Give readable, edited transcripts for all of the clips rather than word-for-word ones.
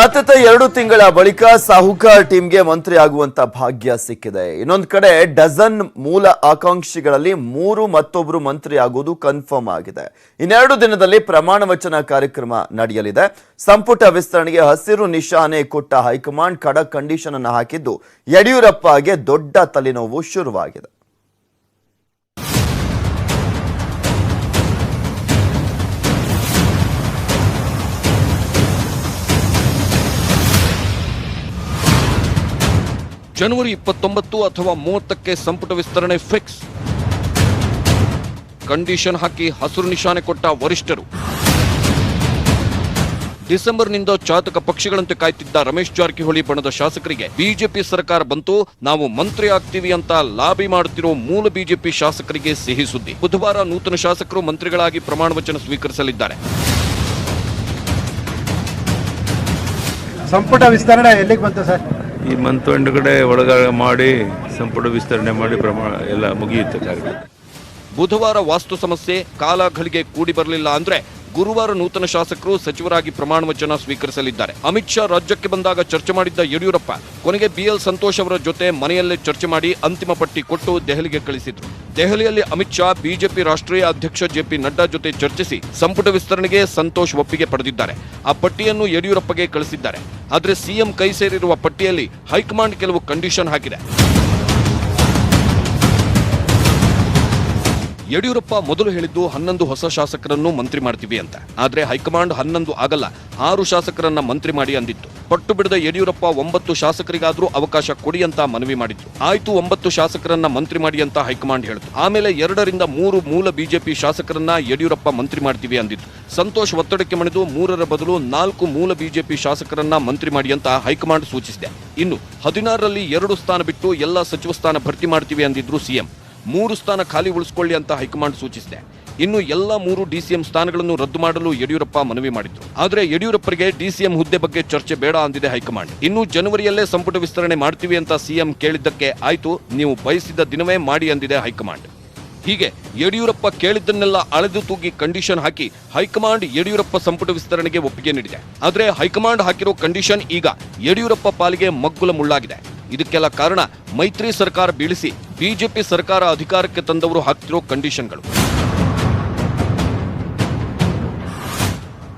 ಸತತ 2 ತಿಂಗಳ ಬಳಿಕ ಸಾಹುಕಾರ್ ಟೀಮ್ಗೆ ಮಂತ್ರಿ ಆಗುವಂತ ಭಾಗ್ಯ ಸಿಕ್ಕಿದೆ. ಇನ್ನೊಂದು ಕಡೆ ಡಜನ್ ಮೂಲ ಆಕಾಂಕ್ಷಿಗಳಲ್ಲಿ 3 ಮತ್ತೊಬ್ಬರು ಮಂತ್ರಿ ಆಗುವುದು ಕನ್ಫರ್ಮ್ ಆಗಿದೆ. ಇನ್ನೆರಡು ದಿನದಲ್ಲಿ ಪ್ರಮಾಣ ವಚನ ಕಾರ್ಯಕ್ರಮ ನಡೆಯಲಿದೆ. ಸಂಪುಟ ವಿಸ್ತರಣೆಗೆ ಹಸಿರು ನಿಶಾನೆ ಕೊಟ್ಟ ಹೈಕಮಾಂಡ್ ಖಡಕ್ ಕಂಡೀಷನ್ ಅನ್ನು ಹಾಕಿದ್ದು ಯಡಿಯೂರಪ್ಪಗೆ ದೊಡ್ಡ ತಲೆನೋವು ಶುರುವಾಗಿದೆ. ಜನವರಿ 29 ಅಥವಾ 30ಕ್ಕೆ ಸಂಪುಟ ವಿಸ್ತರಣೆ ಫಿಕ್ಸ್. ಕಂಡೀಷನ್ ಹಾಕಿ ಹಸಿರು ನಿಶಾನೆ ಕೊಟ್ಟ ವರಿಷ್ಠರು. ಡಿಸೆಂಬರ್ನಿಂದ ಚಾತಕ ಪಕ್ಷಿಗಳಂತೆ ಕಾಯ್ತಿದ್ದ ರಮೇಶ್ ಜಾರಕಿಹೊಳಿ ಬಣದ ಶಾಸಕರಿಗೆ ಬಿಜೆಪಿ ಸರ್ಕಾರ ಬಂತು, ನಾವು ಮಂತ್ರಿ ಆಗ್ತೀವಿ ಅಂತ ಲಾಬಿ ಮಾಡುತ್ತಿರೋ ಮೂಲ ಬಿಜೆಪಿ ಶಾಸಕರಿಗೆ ಸಿಹಿ ಸುದ್ದಿ. ಬುಧವಾರ ನೂತನ ಶಾಸಕರು ಮಂತ್ರಿಗಳಾಗಿ ಪ್ರಮಾಣ ವಚನ ಸ್ವೀಕರಿಸಲಿದ್ದಾರೆ. ಸಂಪುಟ ವಿಸ್ತರಣೆ ಎಲ್ಲಿಗೆ ಬಂತು ಸರ್? ಈ ಮಂತ್ ಕಡೆ ಒಳಗಡೆ ಮಾಡಿ ಸಂಪುಟ ವಿಸ್ತರಣೆ ಮಾಡಿ ಪ್ರಮಾಣ ಎಲ್ಲ ಮುಗಿಯುತ್ತೆ ಕಾರ್ಯಕ್ರಮ. ಬುಧವಾರ ವಾಸ್ತು ಸಮಸ್ಯೆ, ಕಾಲ ಘಳಿಗೆ ಕೂಡಿ ಬರಲಿಲ್ಲ ಅಂದ್ರೆ ಗುರುವಾರ ನೂತನ ಶಾಸಕರು ಸಚಿವರಾಗಿ ಪ್ರಮಾಣ ವಚನ ಸ್ವೀಕರಿಸಲಿದ್ದಾರೆ. ಅಮಿತ್ ಶಾ ರಾಜ್ಯಕ್ಕೆ ಬಂದಾಗ ಚರ್ಚೆ ಮಾಡಿದ್ದ ಯಡಿಯೂರಪ್ಪ ಕೊನೆಗೆ BL ಸಂತೋಷ್ ಅವರ ಜೊತೆ ಮನೆಯಲ್ಲೇ ಚರ್ಚೆ ಮಾಡಿ ಅಂತಿಮ ಪಟ್ಟಿ ಕೊಟ್ಟು ದೆಹಲಿಗೆ ಕಳಿಸಿದ್ರು. ದೆಹಲಿಯಲ್ಲಿ ಅಮಿತ್ ಶಾ ಬಿಜೆಪಿ ರಾಷ್ಟ್ರೀಯ ಅಧ್ಯಕ್ಷ JP ನಡ್ಡಾ ಜೊತೆ ಚರ್ಚಿಸಿ ಸಂಪುಟ ವಿಸ್ತರಣೆಗೆ ಸಂತೋಷ್ ಒಪ್ಪಿಗೆ ಪಡೆದಿದ್ದಾರೆ. ಆ ಪಟ್ಟಿಯನ್ನು ಯಡಿಯೂರಪ್ಪಗೆ ಕಳಿಸಿದ್ದಾರೆ. ಆದರೆ ಸಿಎಂ ಕೈ ಸೇರಿರುವ ಪಟ್ಟಿಯಲ್ಲಿ ಹೈಕಮಾಂಡ್ ಕೆಲವು ಕಂಡೀಷನ್ ಹಾಕಿದೆ. ಯಡಿಯೂರಪ್ಪ ಮೊದಲು ಹೇಳಿದ್ದು 11 ಹೊಸ ಶಾಸಕರನ್ನು ಮಂತ್ರಿ ಮಾಡ್ತೀವಿ ಅಂತ. ಆದ್ರೆ ಹೈಕಮಾಂಡ್ 11 ಆಗಲ್ಲ, 6 ಶಾಸಕರನ್ನ ಮಂತ್ರಿ ಮಾಡಿ ಅಂದಿತ್ತು. ಪಟ್ಟು ಬಿಡದ ಯಡಿಯೂರಪ್ಪ 9 ಶಾಸಕರಿಗಾದ್ರೂ ಅವಕಾಶ ಕೊಡಿ ಅಂತ ಮನವಿ ಮಾಡಿದ್ರು. ಆಯ್ತು, 9 ಶಾಸಕರನ್ನ ಮಂತ್ರಿ ಮಾಡಿ ಅಂತ ಹೈಕಮಾಂಡ್ ಹೇಳಿತು. ಆಮೇಲೆ 2 ರಿಂದ 3 ಮೂಲ ಬಿಜೆಪಿ ಶಾಸಕರನ್ನ ಯಡಿಯೂರಪ್ಪ ಮಂತ್ರಿ ಮಾಡ್ತೀವಿ ಅಂದಿತ್ತು. ಸಂತೋಷ್ ಒತ್ತಡಕ್ಕೆ ಮಣಿದು 3ರ ಬದಲು 4 ಮೂಲ ಬಿಜೆಪಿ ಶಾಸಕರನ್ನ ಮಂತ್ರಿ ಮಾಡಿ ಅಂತ ಹೈಕಮಾಂಡ್ ಸೂಚಿಸಿದೆ. ಇನ್ನು 16ರಲ್ಲಿ 2 ಸ್ಥಾನ ಬಿಟ್ಟು ಎಲ್ಲ ಸಚಿವ ಸ್ಥಾನ ಭರ್ತಿ ಮಾಡ್ತೀವಿ ಅಂದಿದ್ರು ಸಿಎಂ. 3 ಸ್ಥಾನ ಖಾಲಿ ಉಳಿಸಿಕೊಳ್ಳಿ ಅಂತ ಹೈಕಮಾಂಡ್ ಸೂಚಿಸಿದೆ. ಇನ್ನು ಎಲ್ಲ 3 DCM ಸ್ಥಾನಗಳನ್ನು ರದ್ದು ಮಾಡಲು ಯಡಿಯೂರಪ್ಪ ಮನವಿ ಮಾಡಿದ್ರು. ಆದರೆ ಯಡಿಯೂರಪ್ಪರಿಗೆ DCM ಹುದ್ದೆ ಬಗ್ಗೆ ಚರ್ಚೆ ಬೇಡ ಅಂದಿದೆ ಹೈಕಮಾಂಡ್. ಇನ್ನು ಜನವರಿಯಲ್ಲೇ ಸಂಪುಟ ವಿಸ್ತರಣೆ ಮಾಡ್ತೀವಿ ಅಂತ ಸಿಎಂ ಕೇಳಿದ್ದಕ್ಕೆ ಆಯ್ತು, ನೀವು ಬಯಸಿದ ದಿನವೇ ಮಾಡಿ ಅಂದಿದೆ ಹೈಕಮಾಂಡ್. ಹೀಗೆ ಯಡಿಯೂರಪ್ಪ ಕೇಳಿದ್ದನ್ನೆಲ್ಲ ಅಳೆದು ತೂಗಿ ಕಂಡೀಷನ್ ಹಾಕಿ ಹೈಕಮಾಂಡ್ ಯಡಿಯೂರಪ್ಪ ಸಂಪುಟ ವಿಸ್ತರಣೆಗೆ ಒಪ್ಪಿಗೆ ನೀಡಿದೆ. ಆದರೆ ಹೈಕಮಾಂಡ್ ಹಾಕಿರೋ ಕಂಡೀಷನ್ ಈಗ ಯಡಿಯೂರಪ್ಪ ಪಾಲಿಗೆ ಮಗ್ಗುಲ ಮುಳ್ಳಾಗಿದೆ. ಇದಕ್ಕೆಲ್ಲ ಕಾರಣ ಮೈತ್ರಿ ಸರ್ಕಾರ ಬೀಳಿಸಿ ಬಿಜೆಪಿ ಸರ್ಕಾರ ಅಧಿಕಾರಕ್ಕೆ ತಂದವರು ಹಾಕ್ತಿರೋ ಕಂಡೀಷನ್ಗಳು.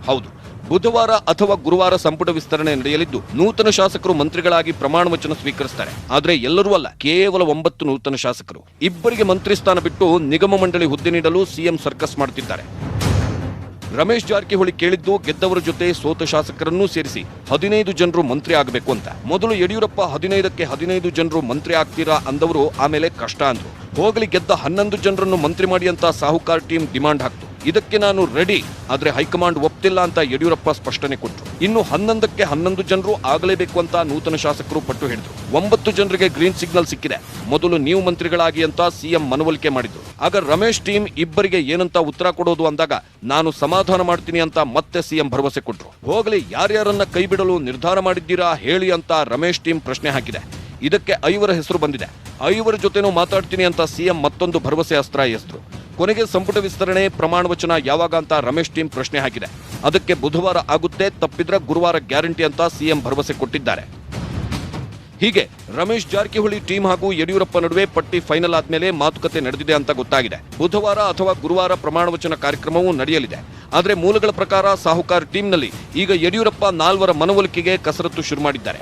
ಹೌದು, ಬುಧವಾರ ಅಥವಾ ಗುರುವಾರ ಸಂಪುಟ ವಿಸ್ತರಣೆ ನಡೆಯಲಿದ್ದು ನೂತನ ಶಾಸಕರು ಮಂತ್ರಿಗಳಾಗಿ ಪ್ರಮಾಣ ವಚನ ಸ್ವೀಕರಿಸುತ್ತಾರೆ. ಆದರೆ ಎಲ್ಲರೂ ಅಲ್ಲ, ಕೇವಲ 9 ನೂತನ ಶಾಸಕರು. 2ರಿಗೆ ಮಂತ್ರಿ ಸ್ಥಾನ ಬಿಟ್ಟು ನಿಗಮ ಮಂಡಳಿ ಹುದ್ದೆ ನೀಡಲು ಸಿಎಂ ಸರ್ಕಸ್ ಮಾಡುತ್ತಿದ್ದಾರೆ. ರಮೇಶ್ ಜಾರಕಿಹೊಳಿ ಕೇಳಿದ್ದು ಗೆದ್ದವರ ಜೊತೆ ಸೋತ ಶಾಸಕರನ್ನೂ ಸೇರಿಸಿ 15 ಜನರು ಮಂತ್ರಿ ಆಗಬೇಕು ಅಂತ. ಮೊದಲು ಯಡಿಯೂರಪ್ಪ 15ಕ್ಕೆ 15 ಜನರು ಮಂತ್ರಿ ಆಗ್ತೀರಾ ಅಂದವರು ಆಮೇಲೆ ಕಷ್ಟ ಅಂದ್ರು. ಹೋಗಲಿ, ಗೆದ್ದ 11 ಜನರನ್ನು ಮಂತ್ರಿ ಮಾಡಿ ಅಂತ ಸಾಹುಕಾರ್ ಟೀಮ್ ಡಿಮಾಂಡ್ ಹಾಕ್ತು. ಇದಕ್ಕೆ ನಾನು ರೆಡಿ, ಆದ್ರೆ ಹೈಕಮಾಂಡ್ ಒಪ್ತಿಲ್ಲ ಅಂತ ಯಡಿಯೂರಪ್ಪ ಸ್ಪಷ್ಟನೆ ಕೊಟ್ಟರು. ಇನ್ನು 11ಕ್ಕೆ 11 ಜನರು ಆಗಲೇಬೇಕು ಅಂತ ನೂತನ ಶಾಸಕರು ಪಟ್ಟು ಹಿಡಿದ್ರು. 9 ಜನರಿಗೆ ಗ್ರೀನ್ ಸಿಗ್ನಲ್ ಸಿಕ್ಕಿದೆ. ಮೊದಲು ನೀವು ಮಂತ್ರಿಗಳಾಗಿ ಅಂತ ಸಿಎಂ ಮನವೊಲಿಕೆ ಮಾಡಿದ್ರು. ಆಗ ರಮೇಶ್ ಟೀಮ್ 2ರಿಗೆ ಏನಂತ ಉತ್ತರ ಕೊಡೋದು ಅಂದಾಗ ನಾನು ಸಮಾಧಾನ ಮಾಡ್ತೀನಿ ಅಂತ ಮತ್ತೆ ಸಿಎಂ ಭರವಸೆ ಕೊಟ್ರು. ಹೋಗಲಿ, ಯಾರ್ಯಾರನ್ನ ಕೈ ಬಿಡಲು ನಿರ್ಧಾರ ಮಾಡಿದ್ದೀರಾ ಹೇಳಿ ಅಂತ ರಮೇಶ್ ಟೀಮ್ ಪ್ರಶ್ನೆ ಹಾಕಿದೆ. ಇದಕ್ಕೆ 5ರ ಹೆಸರು ಬಂದಿದೆ. 5ರ ಜೊತೆನೂ ಮಾತಾಡ್ತೀನಿ ಅಂತ ಸಿಎಂ ಮತ್ತೊಂದು ಭರವಸೆ ಅಸ್ತ್ರ ಎಸೆದ್ರು. ಕೊನೆಗೆ ಸಂಪುಟ ವಿಸ್ತರಣೆ ಪ್ರಮಾಣ ವಚನ ಯಾವಾಗ ಅಂತ ರಮೇಶ್ ಟೀಮ್ ಪ್ರಶ್ನೆ ಹಾಕಿದೆ. ಅದಕ್ಕೆ ಬುಧವಾರ ಆಗುತ್ತೆ, ತಪ್ಪಿದ್ರೆ ಗುರುವಾರ ಗ್ಯಾರಂಟಿ ಅಂತ ಸಿಎಂ ಭರವಸೆ ಕೊಟ್ಟಿದ್ದಾರೆ. ಹೀಗೆ ರಮೇಶ್ ಜಾರಕಿಹೊಳಿ ಟೀಮ್ ಹಾಗೂ ಯಡಿಯೂರಪ್ಪ ನಡುವೆ ಪಟ್ಟಿ ಫೈನಲ್ ಆದ್ಮೇಲೆ ಮಾತುಕತೆ ನಡೆದಿದೆ ಅಂತ ಗೊತ್ತಾಗಿದೆ. ಬುಧವಾರ ಅಥವಾ ಗುರುವಾರ ಪ್ರಮಾಣ ವಚನ ಕಾರ್ಯಕ್ರಮವೂ ನಡೆಯಲಿದೆ. ಆದರೆ ಮೂಲಗಳ ಪ್ರಕಾರ ಸಾಹುಕಾರ್ ಟೀಮ್ನಲ್ಲಿ ಈಗ ಯಡಿಯೂರಪ್ಪ 4ರ ಮನವೊಲಿಕೆಗೆ ಕಸರತ್ತು ಶುರು ಮಾಡಿದ್ದಾರೆ.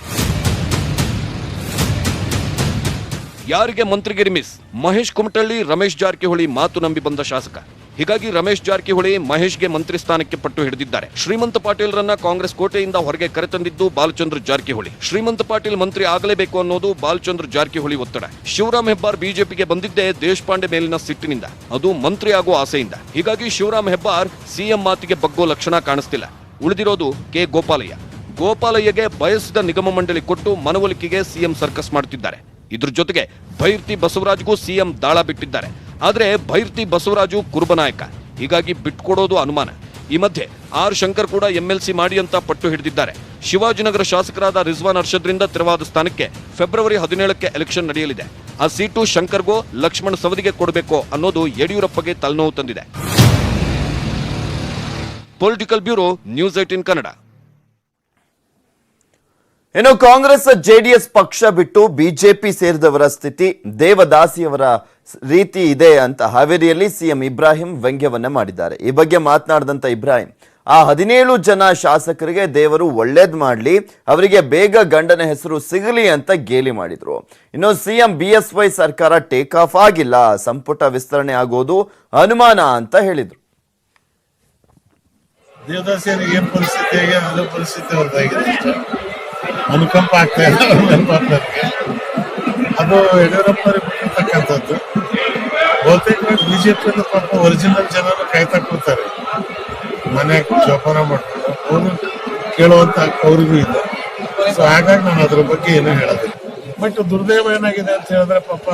ಯಾರಿಗೆ ಮಂತ್ರಿಗಿರಿ ಮಿಸ್? ಮಹೇಶ್ ಕುಮಟಳ್ಳಿ ರಮೇಶ್ ಜಾರಕಿಹೊಳಿ ಮಾತು ನಂಬಿ ಬಂದ ಶಾಸಕ. ಹೀಗಾಗಿ ರಮೇಶ್ ಜಾರಕಿಹೊಳಿ ಮಹೇಶ್ಗೆ ಮಂತ್ರಿ ಸ್ಥಾನಕ್ಕೆ ಪಟ್ಟು ಹಿಡಿದಿದ್ದಾರೆ. ಶ್ರೀಮಂತ ಪಾಟೀಲ್ರನ್ನ ಕಾಂಗ್ರೆಸ್ ಕೋಟೆಯಿಂದ ಹೊರಗೆ ಕರೆತಂದಿದ್ದು ಬಾಲಚಂದ್ರ ಜಾರಕಿಹೊಳಿ. ಶ್ರೀಮಂತ ಪಾಟೀಲ್ ಮಂತ್ರಿ ಆಗಲೇಬೇಕು ಅನ್ನೋದು ಬಾಲಚಂದ್ರ ಜಾರಕಿಹೊಳಿ ಒತ್ತಡ. ಶಿವರಾಮ್ ಹೆಬ್ಬಾರ್ ಬಿಜೆಪಿಗೆ ಬಂದಿದ್ದೇ ದೇಶಪಾಂಡೆ ಮೇಲಿನ ಸಿಟ್ಟಿನಿಂದ, ಅದು ಮಂತ್ರಿ ಆಗೋ ಆಸೆಯಿಂದ. ಹೀಗಾಗಿ ಶಿವರಾಮ್ ಹೆಬ್ಬಾರ್ ಸಿಎಂ ಮಾತಿಗೆ ಬಗ್ಗೋ ಲಕ್ಷಣ ಕಾಣಿಸ್ತಿಲ್ಲ. ಉಳಿದಿರೋದು ಕೆ ಗೋಪಾಲಯ್ಯ. ಗೋಪಾಲಯ್ಯಗೆ ಬಯಸಿದ ನಿಗಮ ಮಂಡಳಿ ಕೊಟ್ಟು ಮನವೊಲಿಕೆಗೆ ಸಿಎಂ ಸರ್ಕಸ್ ಮಾಡುತ್ತಿದ್ದಾರೆ. ಇದ್ರ ಜೊತೆಗೆ ಭೈರ್ತಿ ಬಸವರಾಜ್ಗೂ ಸಿಎಂ ದಾಳ ಬಿಟ್ಟಿದ್ದಾರೆ. ಆದ್ರೆ ಭೈರ್ತಿ ಬಸವರಾಜು ಕುರುಬ ನಾಯಕ, ಹೀಗಾಗಿ ಬಿಟ್ಕೊಡೋದು ಅನುಮಾನ. ಈ ಮಧ್ಯೆ ಶಂಕರ್ ಕೂಡ MLC ಮಾಡಿ ಅಂತ ಪಟ್ಟು ಹಿಡಿದಿದ್ದಾರೆ. ಶಿವಾಜಿನಗರ ಶಾಸಕರಾದ ರಿಜ್ವಾನ್ ಅರ್ಷದ್ರಿಂದ ತೆರವಾದ ಸ್ಥಾನಕ್ಕೆ ಫೆಬ್ರವರಿ 17ಕ್ಕೆ ಎಲೆಕ್ಷನ್ ನಡೆಯಲಿದೆ. ಆ ಸೀಟು ಶಂಕರ್ಗೋ ಲಕ್ಷ್ಮಣ್ ಸವದಿಗೆ ಕೊಡಬೇಕೋ ಅನ್ನೋದು ಯಡಿಯೂರಪ್ಪಗೆ ತಲೆನೋವು ತಂದಿದೆ. Political bureau, news 18 Kannada. ಇನ್ನು ಕಾಂಗ್ರೆಸ್ ಜೆಡಿಎಸ್ ಪಕ್ಷ ಬಿಟ್ಟು ಬಿಜೆಪಿ ಸೇರಿದವರ ಸ್ಥಿತಿ ದೇವದಾಸಿಯವರ ರೀತಿ ಇದೆ ಅಂತ ಹಾವೇರಿಯಲ್ಲಿ ಸಿಎಂ ಇಬ್ರಾಹಿಂ ವ್ಯಂಗ್ಯವನ್ನ ಮಾಡಿದ್ದಾರೆ. ಈ ಬಗ್ಗೆ ಮಾತನಾಡಿದಂತ ಇಬ್ರಾಹಿಂ, ಆ 17 ಜನ ಶಾಸಕರಿಗೆ ದೇವರು ಒಳ್ಳೇದ್ ಮಾಡ್ಲಿ, ಅವರಿಗೆ ಬೇಗ ಗಂಡನ ಹೆಸರು ಸಿಗಲಿ ಅಂತ ಗೇಲಿ ಮಾಡಿದ್ರು. ಇನ್ನು ಸಿಎಂ ಬಿಎಸ್ವೈ ಸರ್ಕಾರ ಟೇಕ್ ಆಫ್ ಆಗಿಲ್ಲ, ಸಂಪುಟ ವಿಸ್ತರಣೆ ಆಗೋದು ಅನುಮಾನ ಅಂತ ಹೇಳಿದ್ರು. ದೇವದಾಸಿಯರಿಗೆ ಏನ್ ಪರಿಸ್ಥಿತಿ ಆಗಿದೆ ಅದೇ ಪರಿಸ್ಥಿತಿ ಅವ್ರದ್ದಾಗಿದೆ. ಅನುಕಂಪ ಆಗ್ತಾ ಇದೆ ಅವ್ರಿಗೆ. ಅದು ಯಡಿಯೂರಪ್ಪನವ್ರಿಗೆ ಬಿಟ್ಟಿರ್ತಕ್ಕಂಥದ್ದು. ಬಹುತೇಕ ಬಿಜೆಪಿ ಪಾಪ ಒರಿಜಿನಲ್ ಜನರು ಕಾಯ್ತಾ ಕೊಡ್ತಾರೆ, ಮನೆಯಾಗ ಜೋಪಾನ ಮಾಡ್ಕೊಂಡು ಅವರು ಕೇಳುವಂತ ಅವ್ರಿಗೂ ಇದೆ. ಸೊ ಹಾಗಾಗಿ ನಾನು ಅದ್ರ ಬಗ್ಗೆ ಏನೂ ಹೇಳೋದಿಲ್ಲ. ಬಟ್ ದುರ್ದೈವ ಏನಾಗಿದೆ ಅಂತ ಹೇಳಿದ್ರೆ ಪಾಪ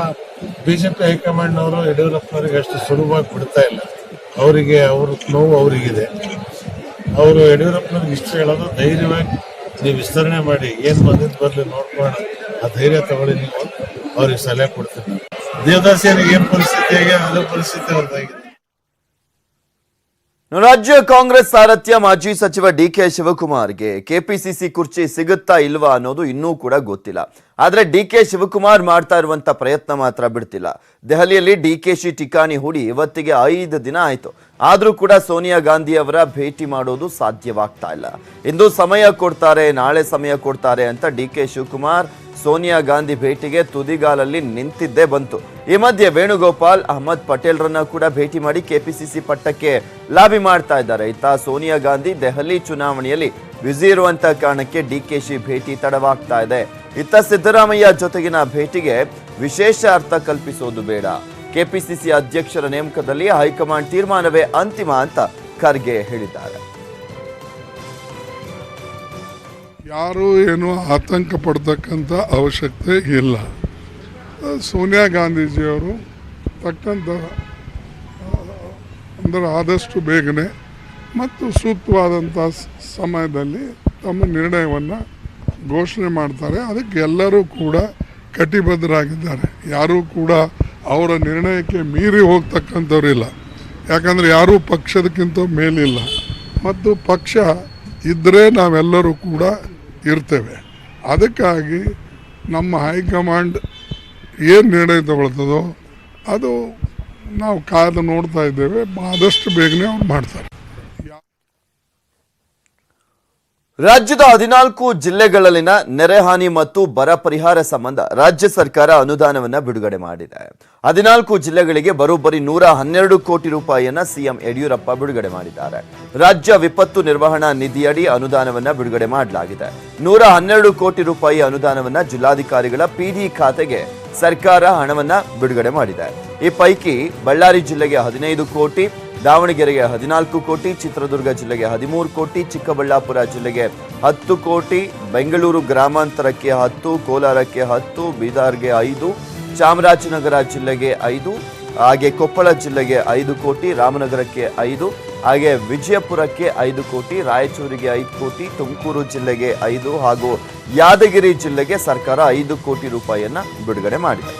ಬಿಜೆಪಿ ಹೈಕಮಾಂಡ್ನವರು ಯಡಿಯೂರಪ್ಪನವ್ರಿಗೆ ಅಷ್ಟು ಸುಲಭವಾಗಿ ಬಿಡ್ತಾ ಇಲ್ಲ. ಅವರಿಗೆ ಅವ್ರ ನೋವು ಅವರಿಗಿದೆ. ಅವರು ಯಡಿಯೂರಪ್ಪನವ್ರಿಗೆ ಇಷ್ಟ ಹೇಳೋದು, ಧೈರ್ಯವಾಗಿ ನೀವು ವಿಸ್ತರಣೆ ಮಾಡಿ, ಏನ್ ಬಂದಿದ್ದು ಬರ್ಲಿ ನೋಡ್ಕೋಣ, ಆ ಧೈರ್ಯ ತಗೊಳ್ಳಿ ನೀವು ಅವ್ರಿಗೆ ಸಲಹೆ ಕೊಡ್ತೀನಿ. ದೇವದಾಸಿಯರಿಗೆ ಏನ್ ಪರಿಸ್ಥಿತಿ ಆಗಿದೆ ಅದೇ ಪರಿಸ್ಥಿತಿ ಅವ್ರದ್ದಾಗಿದೆ. ರಾಜ್ಯ ಕಾಂಗ್ರೆಸ್ ಸಾರಥ್ಯ ಮಾಜಿ ಸಚಿವ ಡಿಕೆ ಶಿವಕುಮಾರ್ಗೆ ಕೆಪಿಸಿಸಿ ಕುರ್ಚಿ ಸಿಗುತ್ತಾ ಇಲ್ವಾ ಅನ್ನೋದು ಇನ್ನೂ ಕೂಡ ಗೊತ್ತಿಲ್ಲ. ಆದ್ರೆ ಡಿಕೆ ಶಿವಕುಮಾರ್ ಮಾಡ್ತಾ ಇರುವಂತ ಪ್ರಯತ್ನ ಮಾತ್ರ ಬಿಡ್ತಿಲ್ಲ. ದೆಹಲಿಯಲ್ಲಿ ಡಿಕೆಶಿ ಠಿಕಾಣಿ ಹೂಡಿ ಇವತ್ತಿಗೆ 5 ದಿನ ಆಯ್ತು. ಆದ್ರೂ ಕೂಡ ಸೋನಿಯಾ ಗಾಂಧಿ ಅವರ ಭೇಟಿ ಮಾಡೋದು ಸಾಧ್ಯವಾಗ್ತಾ ಇಲ್ಲ. ಇಂದು ಸಮಯ ಕೊಡ್ತಾರೆ, ನಾಳೆ ಸಮಯ ಕೊಡ್ತಾರೆ ಅಂತ ಡಿಕೆ ಶಿವಕುಮಾರ್ ಸೋನಿಯಾ ಗಾಂಧಿ ಭೇಟಿಗೆ ತುದಿಗಾಲಲ್ಲಿ ನಿಂತಿದ್ದೇ ಬಂತು. ಈ ಮಧ್ಯೆ ವೇಣುಗೋಪಾಲ್ ಅಹಮದ್ ಪಟೇಲ್ರನ್ನ ಕೂಡ ಭೇಟಿ ಮಾಡಿ ಕೆಪಿಸಿಸಿ ಪಟ್ಟಕ್ಕೆ ಲಾಬಿ ಮಾಡ್ತಾ ಇದ್ದಾರೆ. ಇತ್ತ ಸೋನಿಯಾ ಗಾಂಧಿ ದೆಹಲಿ ಚುನಾವಣೆಯಲ್ಲಿ ಬ್ಯುಸಿ ಇರುವಂತ ಕಾರಣಕ್ಕೆ ಡಿಕೆಶಿ ಭೇಟಿ ತಡವಾಗ್ತಾ ಇದೆ. ಇತ್ತ ಸಿದ್ದರಾಮಯ್ಯ ಜೊತೆಗಿನ ಭೇಟಿಗೆ ವಿಶೇಷ ಅರ್ಥ ಕಲ್ಪಿಸೋದು ಬೇಡ, ಕೆಪಿಸಿಸಿ ಅಧ್ಯಕ್ಷರ ನೇಮಕದಲ್ಲಿ ಹೈಕಮಾಂಡ್ ತೀರ್ಮಾನವೇ ಅಂತಿಮ ಅಂತ ಖರ್ಗೆ ಹೇಳಿದ್ದಾರೆ. ಯಾರೂ ಏನು ಆತಂಕ ಪಡ್ತಕ್ಕಂಥ ಅವಶ್ಯಕತೆ ಇಲ್ಲ. ಸೋನಿಯಾ ಗಾಂಧೀಜಿಯವರು ತಕ್ಕಂಥ ಅಂದರೆ ಆದಷ್ಟು ಬೇಗನೆ ಮತ್ತು ಸೂಕ್ತವಾದಂಥ ಸಮಯದಲ್ಲಿ ತಮ್ಮ ನಿರ್ಣಯವನ್ನು ಘೋಷಣೆ ಮಾಡ್ತಾರೆ. ಅದಕ್ಕೆ ಎಲ್ಲರೂ ಕೂಡ ಕಟಿಬದ್ಧರಾಗಿದ್ದಾರೆ. ಯಾರೂ ಕೂಡ ಅವರ ನಿರ್ಣಯಕ್ಕೆ ಮೀರಿ ಹೋಗ್ತಕ್ಕಂಥವ್ರಿಲ್ಲ. ಯಾಕಂದರೆ ಯಾರೂ ಪಕ್ಷದಕ್ಕಿಂತ ಮೇಲಿಲ್ಲ ಮತ್ತು ಪಕ್ಷ ಇದ್ದರೆ ನಾವೆಲ್ಲರೂ ಕೂಡ ಇರ್ತೇವೆ. ಅದಕ್ಕಾಗಿ ನಮ್ಮ ಹೈಕಮಾಂಡ್ ಏನು ನಿರ್ಣಯ ತಗೊಳ್ತದೋ ಅದು ನಾವು ಕಾದು ನೋಡ್ತಾ ಇದ್ದೇವೆ. ಆದಷ್ಟು ಬೇಗನೆ ಅವ್ರು ಮಾಡ್ತಾರೆ. ರಾಜ್ಯದ 14 ಜಿಲ್ಲೆಗಳಲ್ಲಿನ ನೆರೆಹಾನಿ ಮತ್ತು ಬರ ಪರಿಹಾರ ಸಂಬಂಧ ರಾಜ್ಯ ಸರ್ಕಾರ ಅನುದಾನವನ್ನ ಬಿಡುಗಡೆ ಮಾಡಿದೆ. 14 ಜಿಲ್ಲೆಗಳಿಗೆ ಬರೋಬ್ಬರಿ 112 ಕೋಟಿ ರೂಪಾಯಿಯನ್ನ ಸಿಎಂ ಯಡಿಯೂರಪ್ಪ ಬಿಡುಗಡೆ ಮಾಡಿದ್ದಾರೆ. ರಾಜ್ಯ ವಿಪತ್ತು ನಿರ್ವಹಣಾ ನಿಧಿಯಡಿ ಅನುದಾನವನ್ನ ಬಿಡುಗಡೆ ಮಾಡಲಾಗಿದೆ. 112 ಕೋಟಿ ರೂಪಾಯಿ ಅನುದಾನವನ್ನ ಜಿಲ್ಲಾಧಿಕಾರಿಗಳ ಪಿಡಿ ಖಾತೆಗೆ ಸರ್ಕಾರ ಹಣವನ್ನ ಬಿಡುಗಡೆ ಮಾಡಿದೆ. ಈ ಪೈಕಿ ಬಳ್ಳಾರಿ ಜಿಲ್ಲೆಗೆ 15 ಕೋಟಿ, ದಾವಣಗೆರೆಗೆ 14 ಕೋಟಿ, ಚಿತ್ರದುರ್ಗ ಜಿಲ್ಲೆಗೆ 13 ಕೋಟಿ, ಚಿಕ್ಕಬಳ್ಳಾಪುರ ಜಿಲ್ಲೆಗೆ 10 ಕೋಟಿ, ಬೆಂಗಳೂರು ಗ್ರಾಮಾಂತರಕ್ಕೆ 10, ಕೋಲಾರಕ್ಕೆ 10, ಬೀದರ್ಗೆ 5, ಚಾಮರಾಜನಗರ ಜಿಲ್ಲೆಗೆ 5, ಹಾಗೆ ಕೊಪ್ಪಳ ಜಿಲ್ಲೆಗೆ 5 ಕೋಟಿ, ರಾಮನಗರಕ್ಕೆ 5, ಹಾಗೆ ವಿಜಯಪುರಕ್ಕೆ 5 ಕೋಟಿ, ರಾಯಚೂರಿಗೆ 5 ಕೋಟಿ, ತುಮಕೂರು ಜಿಲ್ಲೆಗೆ 5 ಹಾಗೂ ಯಾದಗಿರಿ ಜಿಲ್ಲೆಗೆ ಸರ್ಕಾರ 5 ಕೋಟಿ ರೂಪಾಯಿಯನ್ನ ಬಿಡುಗಡೆ ಮಾಡಿದೆ.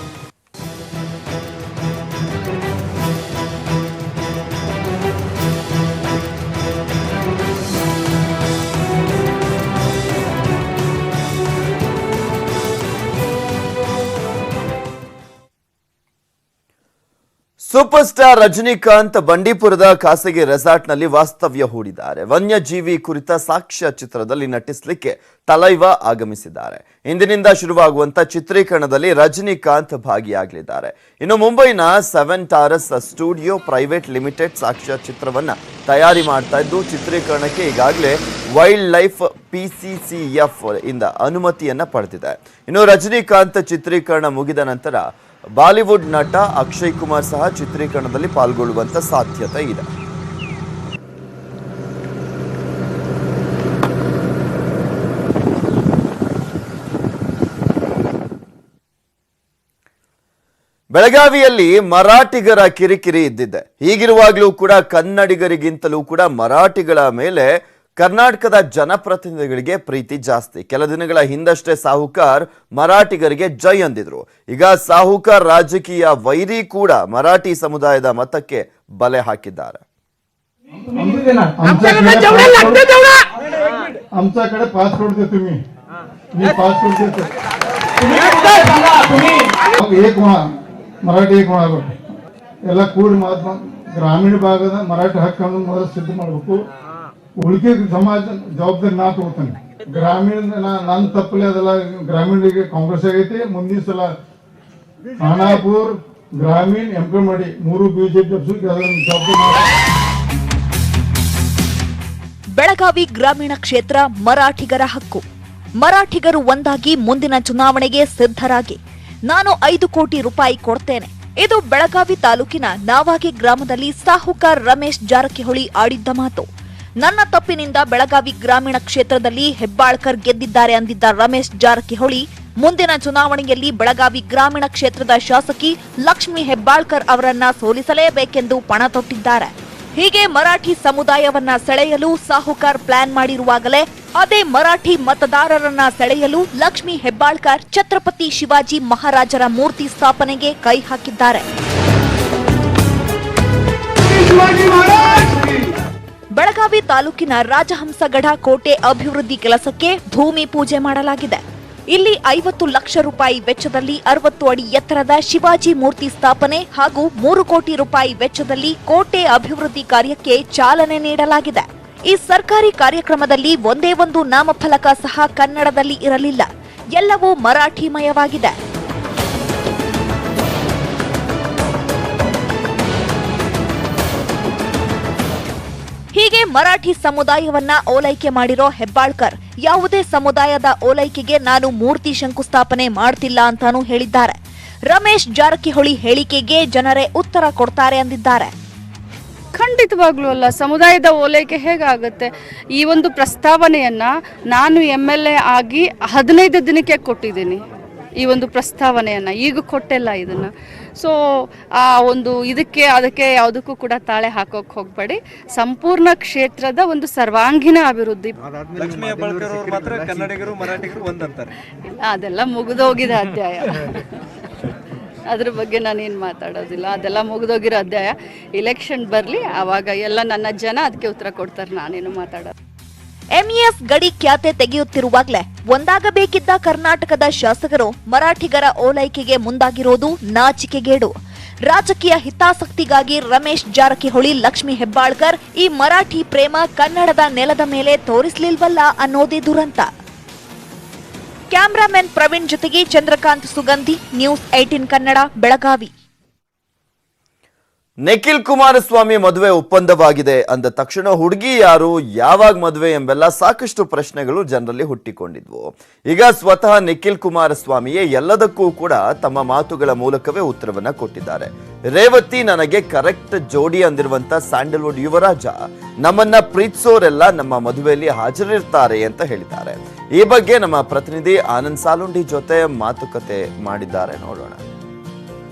ಸೂಪರ್ ಸ್ಟಾರ್ ರಜನಿಕಾಂತ್ ಬಂಡೀಪುರದ ಖಾಸಗಿ ರೆಸಾರ್ಟ್ನಲ್ಲಿ ವಾಸ್ತವ್ಯ ಹೂಡಿದ್ದಾರೆ. ವನ್ಯಜೀವಿ ಕುರಿತ ಸಾಕ್ಷ್ಯ ಚಿತ್ರದಲ್ಲಿ ನಟಿಸಲಿಕ್ಕೆ ತಲೈವ ಆಗಮಿಸಿದ್ದಾರೆ. ಇಂದಿನಿಂದ ಶುರುವಾಗುವಂತ ಚಿತ್ರೀಕರಣದಲ್ಲಿ ರಜನಿಕಾಂತ್ ಭಾಗಿಯಾಗಲಿದ್ದಾರೆ. ಇನ್ನು ಮುಂಬೈನ 7 ಟಾರಸ್ ಸ್ಟುಡಿಯೋ ಪ್ರೈವೇಟ್ ಲಿಮಿಟೆಡ್ ಸಾಕ್ಷ್ಯ ಚಿತ್ರವನ್ನ ತಯಾರಿ ಮಾಡ್ತಾ ಇದ್ದು, ಚಿತ್ರೀಕರಣಕ್ಕೆ ಈಗಾಗಲೇ ವೈಲ್ಡ್ ಲೈಫ್ PCCF ಇಂದ ಅನುಮತಿಯನ್ನ ಪಡೆದಿದೆ. ಇನ್ನು ರಜನಿಕಾಂತ್ ಚಿತ್ರೀಕರಣ ಮುಗಿದ ನಂತರ ಬಾಲಿವುಡ್ ನಟ ಅಕ್ಷಯ್ ಕುಮಾರ್ ಸಹ ಚಿತ್ರೀಕರಣದಲ್ಲಿ ಪಾಲ್ಗೊಳ್ಳುವಂತ ಸಾಧ್ಯತೆ ಇದೆ. ಬೆಳಗಾವಿಯಲ್ಲಿ ಮರಾಠಿಗರ ಕಿರಿಕಿರಿ ಇದ್ದಿದೆ. ಹೀಗಿರುವಾಗಲೂ ಕೂಡ ಕನ್ನಡಿಗರಿಗಿಂತಲೂ ಕೂಡ ಮರಾಠಿಗಳ ಮೇಲೆ ಕರ್ನಾಟಕದ ಜನಪ್ರತಿನಿಧಿಗಳಿಗೆ ಪ್ರೀತಿ ಜಾಸ್ತಿ. ಕೆಲ ದಿನಗಳ ಹಿಂದಷ್ಟೇ ಸಾಹುಕಾರ್ ಮರಾಠಿಗರಿಗೆ ಜೈ ಅಂದಿದ್ರು. ಈಗ ಸಾಹುಕಾರ್ ರಾಜಕೀಯ ವೈರಿ ಕೂಡ ಮರಾಠಿ ಸಮುದಾಯದ ಮತಕ್ಕೆ ಬಲೆ ಹಾಕಿದ್ದಾರೆ. आमच्याकडे पासपोर्ट दे तुम्ही मी पाच देतो एक होणार मराठी एक होणार ಎಲ್ಲ ಕೂಡಿ ಮಹಾತ್ಮ ಗ್ರಾಮೀಣ ಭಾಗದ ಮರಾಠಿ ಹಕ್ಕನ್ನು ಮೊದಲು ಸಿದ್ಧ ಮಾಡಬೇಕು. ಉಳಿಕೆ ಸಮಾಜ ಜವಾಬ್ದಾರಿ ನಾ ತಗೋತಾನೆ. ಗ್ರಾಮೀಣ ನನ್ನ ತಪ್ಪಲೆ ಅದೆಲ್ಲ ಗ್ರಾಮೀಣರಿಗೆ ಕಾಂಗ್ರೆಸ್ ಆಗೈತಿ. ಮುಂದಿನ ಸಲ ಖಾನಾಪುರ್ ಗ್ರಾಮೀಣ ಎಂಪಿ ಮಾಡಿ 3 ಬಿಜೆಪಿ ಜವಾಬ್ದಾರಿ. ಬೆಳಗಾವಿ ಗ್ರಾಮೀಣ ಕ್ಷೇತ್ರ ಮರಾಠಿಗರ ಹಕ್ಕು. ಮರಾಠಿಗರು ಒಂದಾಗಿ ಮುಂದಿನ ಚುನಾವಣೆಗೆ ಸಿದ್ಧರಾಗಿ. ನಾನು 5 ಕೋಟಿ ರೂಪಾಯಿ ಕೊಡ್ತೇನೆ. ಇದು ಬೆಳಗಾವಿ ತಾಲೂಕಿನ ನಾವಾಗಿ ಗ್ರಾಮದಲ್ಲಿ ಸಾಹುಕಾರ್ ರಮೇಶ್ ಜಾರಕಿಹೊಳಿ ಆಡಿದ್ದ ಮಾತು. ನನ್ನ ತಪ್ಪಿನಿಂದ ಬೆಳಗಾವಿ ಗ್ರಾಮೀಣ ಕ್ಷೇತ್ರದಲ್ಲಿ ಹೆಬ್ಬಾಳ್ಕರ್ ಗೆದ್ದಿದ್ದಾರೆ ಅಂದಿದ್ದ ರಮೇಶ್ ಜಾರಕಿಹೊಳಿ ಮುಂದಿನ ಚುನಾವಣೆಯಲ್ಲಿ ಬೆಳಗಾವಿ ಗ್ರಾಮೀಣ ಕ್ಷೇತ್ರದ ಶಾಸಕಿ ಲಕ್ಷ್ಮಿ ಹೆಬ್ಬಾಳ್ಕರ್ ಅವರನ್ನ ಸೋಲಿಸಲೇಬೇಕೆಂದು ಪಣ ತೊಟ್ಟಿದ್ದಾರೆ. ಹೀಗೆ ಮರಾಠಿ ಸಮುದಾಯವನ್ನ ಸೆಳೆಯಲು ಸಾಹುಕಾರ್ ಪ್ಲಾನ್ ಮಾಡಿರುವಾಗಲೇ ಅದೇ ಮರಾಠಿ ಮತದಾರರನ್ನ ಸೆಳೆಯಲು ಲಕ್ಷ್ಮಿ ಹೆಬ್ಬಾಳ್ಕರ್ ಛತ್ರಪತಿ ಶಿವಾಜಿ ಮಹಾರಾಜರ ಮೂರ್ತಿ ಸ್ಥಾಪನೆಗೆ ಕೈ ಹಾಕಿದ್ದಾರೆ. ಬೆಳಗಾವಿ ತಾಲೂಕಿನ ರಾಜಹಂಸಗಢ ಕೋಟೆ ಅಭಿವೃದ್ಧಿ ಕೆಲಸಕ್ಕೆ ಭೂಮಿ ಪೂಜೆ ಮಾಡಲಾಗಿದೆ. ಇಲ್ಲಿ 50 ಲಕ್ಷ ರೂಪಾಯಿ ವೆಚ್ಚದಲ್ಲಿ 60 ಅಡಿ ಎತ್ತರದ ಶಿವಾಜಿ ಮೂರ್ತಿ ಸ್ಥಾಪನೆ ಹಾಗೂ 3 ಕೋಟಿ ರೂಪಾಯಿ ವೆಚ್ಚದಲ್ಲಿ ಕೋಟೆ ಅಭಿವೃದ್ಧಿ ಕಾರ್ಯಕ್ಕೆ ಚಾಲನೆ ನೀಡಲಾಗಿದೆ. ಈ ಸರ್ಕಾರಿ ಕಾರ್ಯಕ್ರಮದಲ್ಲಿ ಒಂದೇ ಒಂದು ನಾಮಫಲಕ ಸಹ ಕನ್ನಡದಲ್ಲಿ ಇರಲಿಲ್ಲ. ಎಲ್ಲವೂ ಮರಾಠಿಮಯವಾಗಿದೆ. ಹೀಗೆ ಮರಾಠಿ ಸಮುದಾಯವನ್ನ ಓಲೈಕೆ ಮಾಡಿರೋ ಹೆಬ್ಬಾಳ್ಕರ್ ಯಾವುದೇ ಸಮುದಾಯದ ಓಲೈಕೆಗೆ ನಾನು ಮೂರ್ತಿ ಶಂಕುಸ್ಥಾಪನೆ ಮಾಡ್ತಿಲ್ಲ ಅಂತಾನೂ ಹೇಳಿದ್ದಾರೆ. ರಮೇಶ್ ಜಾರಕಿಹೊಳಿ ಹೇಳಿಕೆಗೆ ಜನರೇ ಉತ್ತರ ಕೊಡ್ತಾರೆ ಅಂದಿದ್ದಾರೆ. ಖಂಡಿತವಾಗ್ಲೂ ಅಲ್ಲ. ಸಮುದಾಯದ ಓಲೈಕೆ ಹೇಗಾಗುತ್ತೆ? ಈ ಒಂದು ಪ್ರಸ್ತಾವನೆಯನ್ನ ನಾನು MLA ಆಗಿ 15 ದಿನಕ್ಕೆ ಕೊಟ್ಟಿದ್ದೀನಿ. ಈ ಒಂದು ಪ್ರಸ್ತಾವನೆಯನ್ನ ಈಗ ಕೊಟ್ಟಿಲ್ಲ ಇದನ್ನ. ಸೊ ಆ ಒಂದು ಅದಕ್ಕೆ ಯಾವುದಕ್ಕೂ ಕೂಡ ತಾಳೆ ಹಾಕೋಕ್ ಹೋಗ್ಬೇಡಿ. ಸಂಪೂರ್ಣ ಕ್ಷೇತ್ರದ ಒಂದು ಸರ್ವಾಂಗೀಣ ಅಭಿವೃದ್ಧಿ. ಅದೆಲ್ಲ ಮುಗಿದೋಗಿದೆ ಅಧ್ಯಾಯ. ಅದ್ರ ಬಗ್ಗೆ ನಾನೇನು ಮಾತಾಡೋದಿಲ್ಲ. ಅದೆಲ್ಲ ಮುಗಿದೋಗಿರೋ ಅಧ್ಯಾಯ. ಇಲೆಕ್ಷನ್ ಬರಲಿ, ಆವಾಗ ಎಲ್ಲ ನನ್ನ ಜನ ಅದಕ್ಕೆ ಉತ್ತರ ಕೊಡ್ತಾರೆ. ನಾನೇನು ಮಾತಾಡೋದು. MES ಗಡಿ ಖ್ಯಾತೆ ತೆಗೆಯುತ್ತಿರುವಾಗಲೇ ಒಂದಾಗಬೇಕಿದ್ದ ಕರ್ನಾಟಕದ ಶಾಸಕರು ಮರಾಠಿಗರ ಓಲೈಕೆಗೆ ಮುಂದಾಗಿರೋದು ನಾಚಿಕೆಗೇಡು. ರಾಜಕೀಯ ಹಿತಾಸಕ್ತಿಗಾಗಿ ರಮೇಶ್ ಜಾರಕಿಹೊಳಿ ಲಕ್ಷ್ಮಿ ಹೆಬ್ಬಾಳ್ಕರ್ ಈ ಮರಾಠಿ ಪ್ರೇಮ ಕನ್ನಡದ ನೆಲದ ಮೇಲೆ ತೋರಿಸಲಿಲ್ವಲ್ಲ ಅನ್ನೋದೇ ದುರಂತ. ಕ್ಯಾಮರಾಮನ್ ಪ್ರವೀಣ್ ಜೊತೆಗೆ ಚಂದ್ರಕಾಂತ್ ಸುಗಂಧಿ, ನ್ಯೂಸ್ 18 ಕನ್ನಡ, ಬೆಳಗಾವಿ. ನಿಖಿಲ್ ಕುಮಾರಸ್ವಾಮಿ ಮದುವೆ ಒಪ್ಪಂದವಾಗಿದೆ ಅಂದ ತಕ್ಷಣ ಹುಡುಗಿ ಯಾರು, ಯಾವಾಗ ಮದುವೆ ಎಂಬೆಲ್ಲ ಸಾಕಷ್ಟು ಪ್ರಶ್ನೆಗಳು ಜನರಲ್ಲಿ ಹುಟ್ಟಿಕೊಂಡಿದ್ವು. ಈಗ ಸ್ವತಃ ನಿಖಿಲ್ ಕುಮಾರಸ್ವಾಮಿಯೇ ಎಲ್ಲದಕ್ಕೂ ಕೂಡ ತಮ್ಮ ಮಾತುಗಳ ಮೂಲಕವೇ ಉತ್ತರವನ್ನ ಕೊಟ್ಟಿದ್ದಾರೆ. ರೇವತಿ ನನಗೆ ಕರೆಕ್ಟ್ ಜೋಡಿ ಅಂದಿರುವಂತ ಸ್ಯಾಂಡಲ್ವುಡ್ ಯುವರಾಜ ನಮ್ಮನ್ನ ಪ್ರೀತಿಸೋರೆಲ್ಲ ನಮ್ಮ ಮದುವೆಯಲ್ಲಿ ಹಾಜರಿರ್ತಾರೆ ಅಂತ ಹೇಳಿದ್ದಾರೆ. ಈ ಬಗ್ಗೆ ನಮ್ಮ ಪ್ರತಿನಿಧಿ ಆನಂದ್ ಸಾಲುಂಡಿ ಜೊತೆ ಮಾತುಕತೆ ಮಾಡಿದ್ದಾರೆ, ನೋಡೋಣ.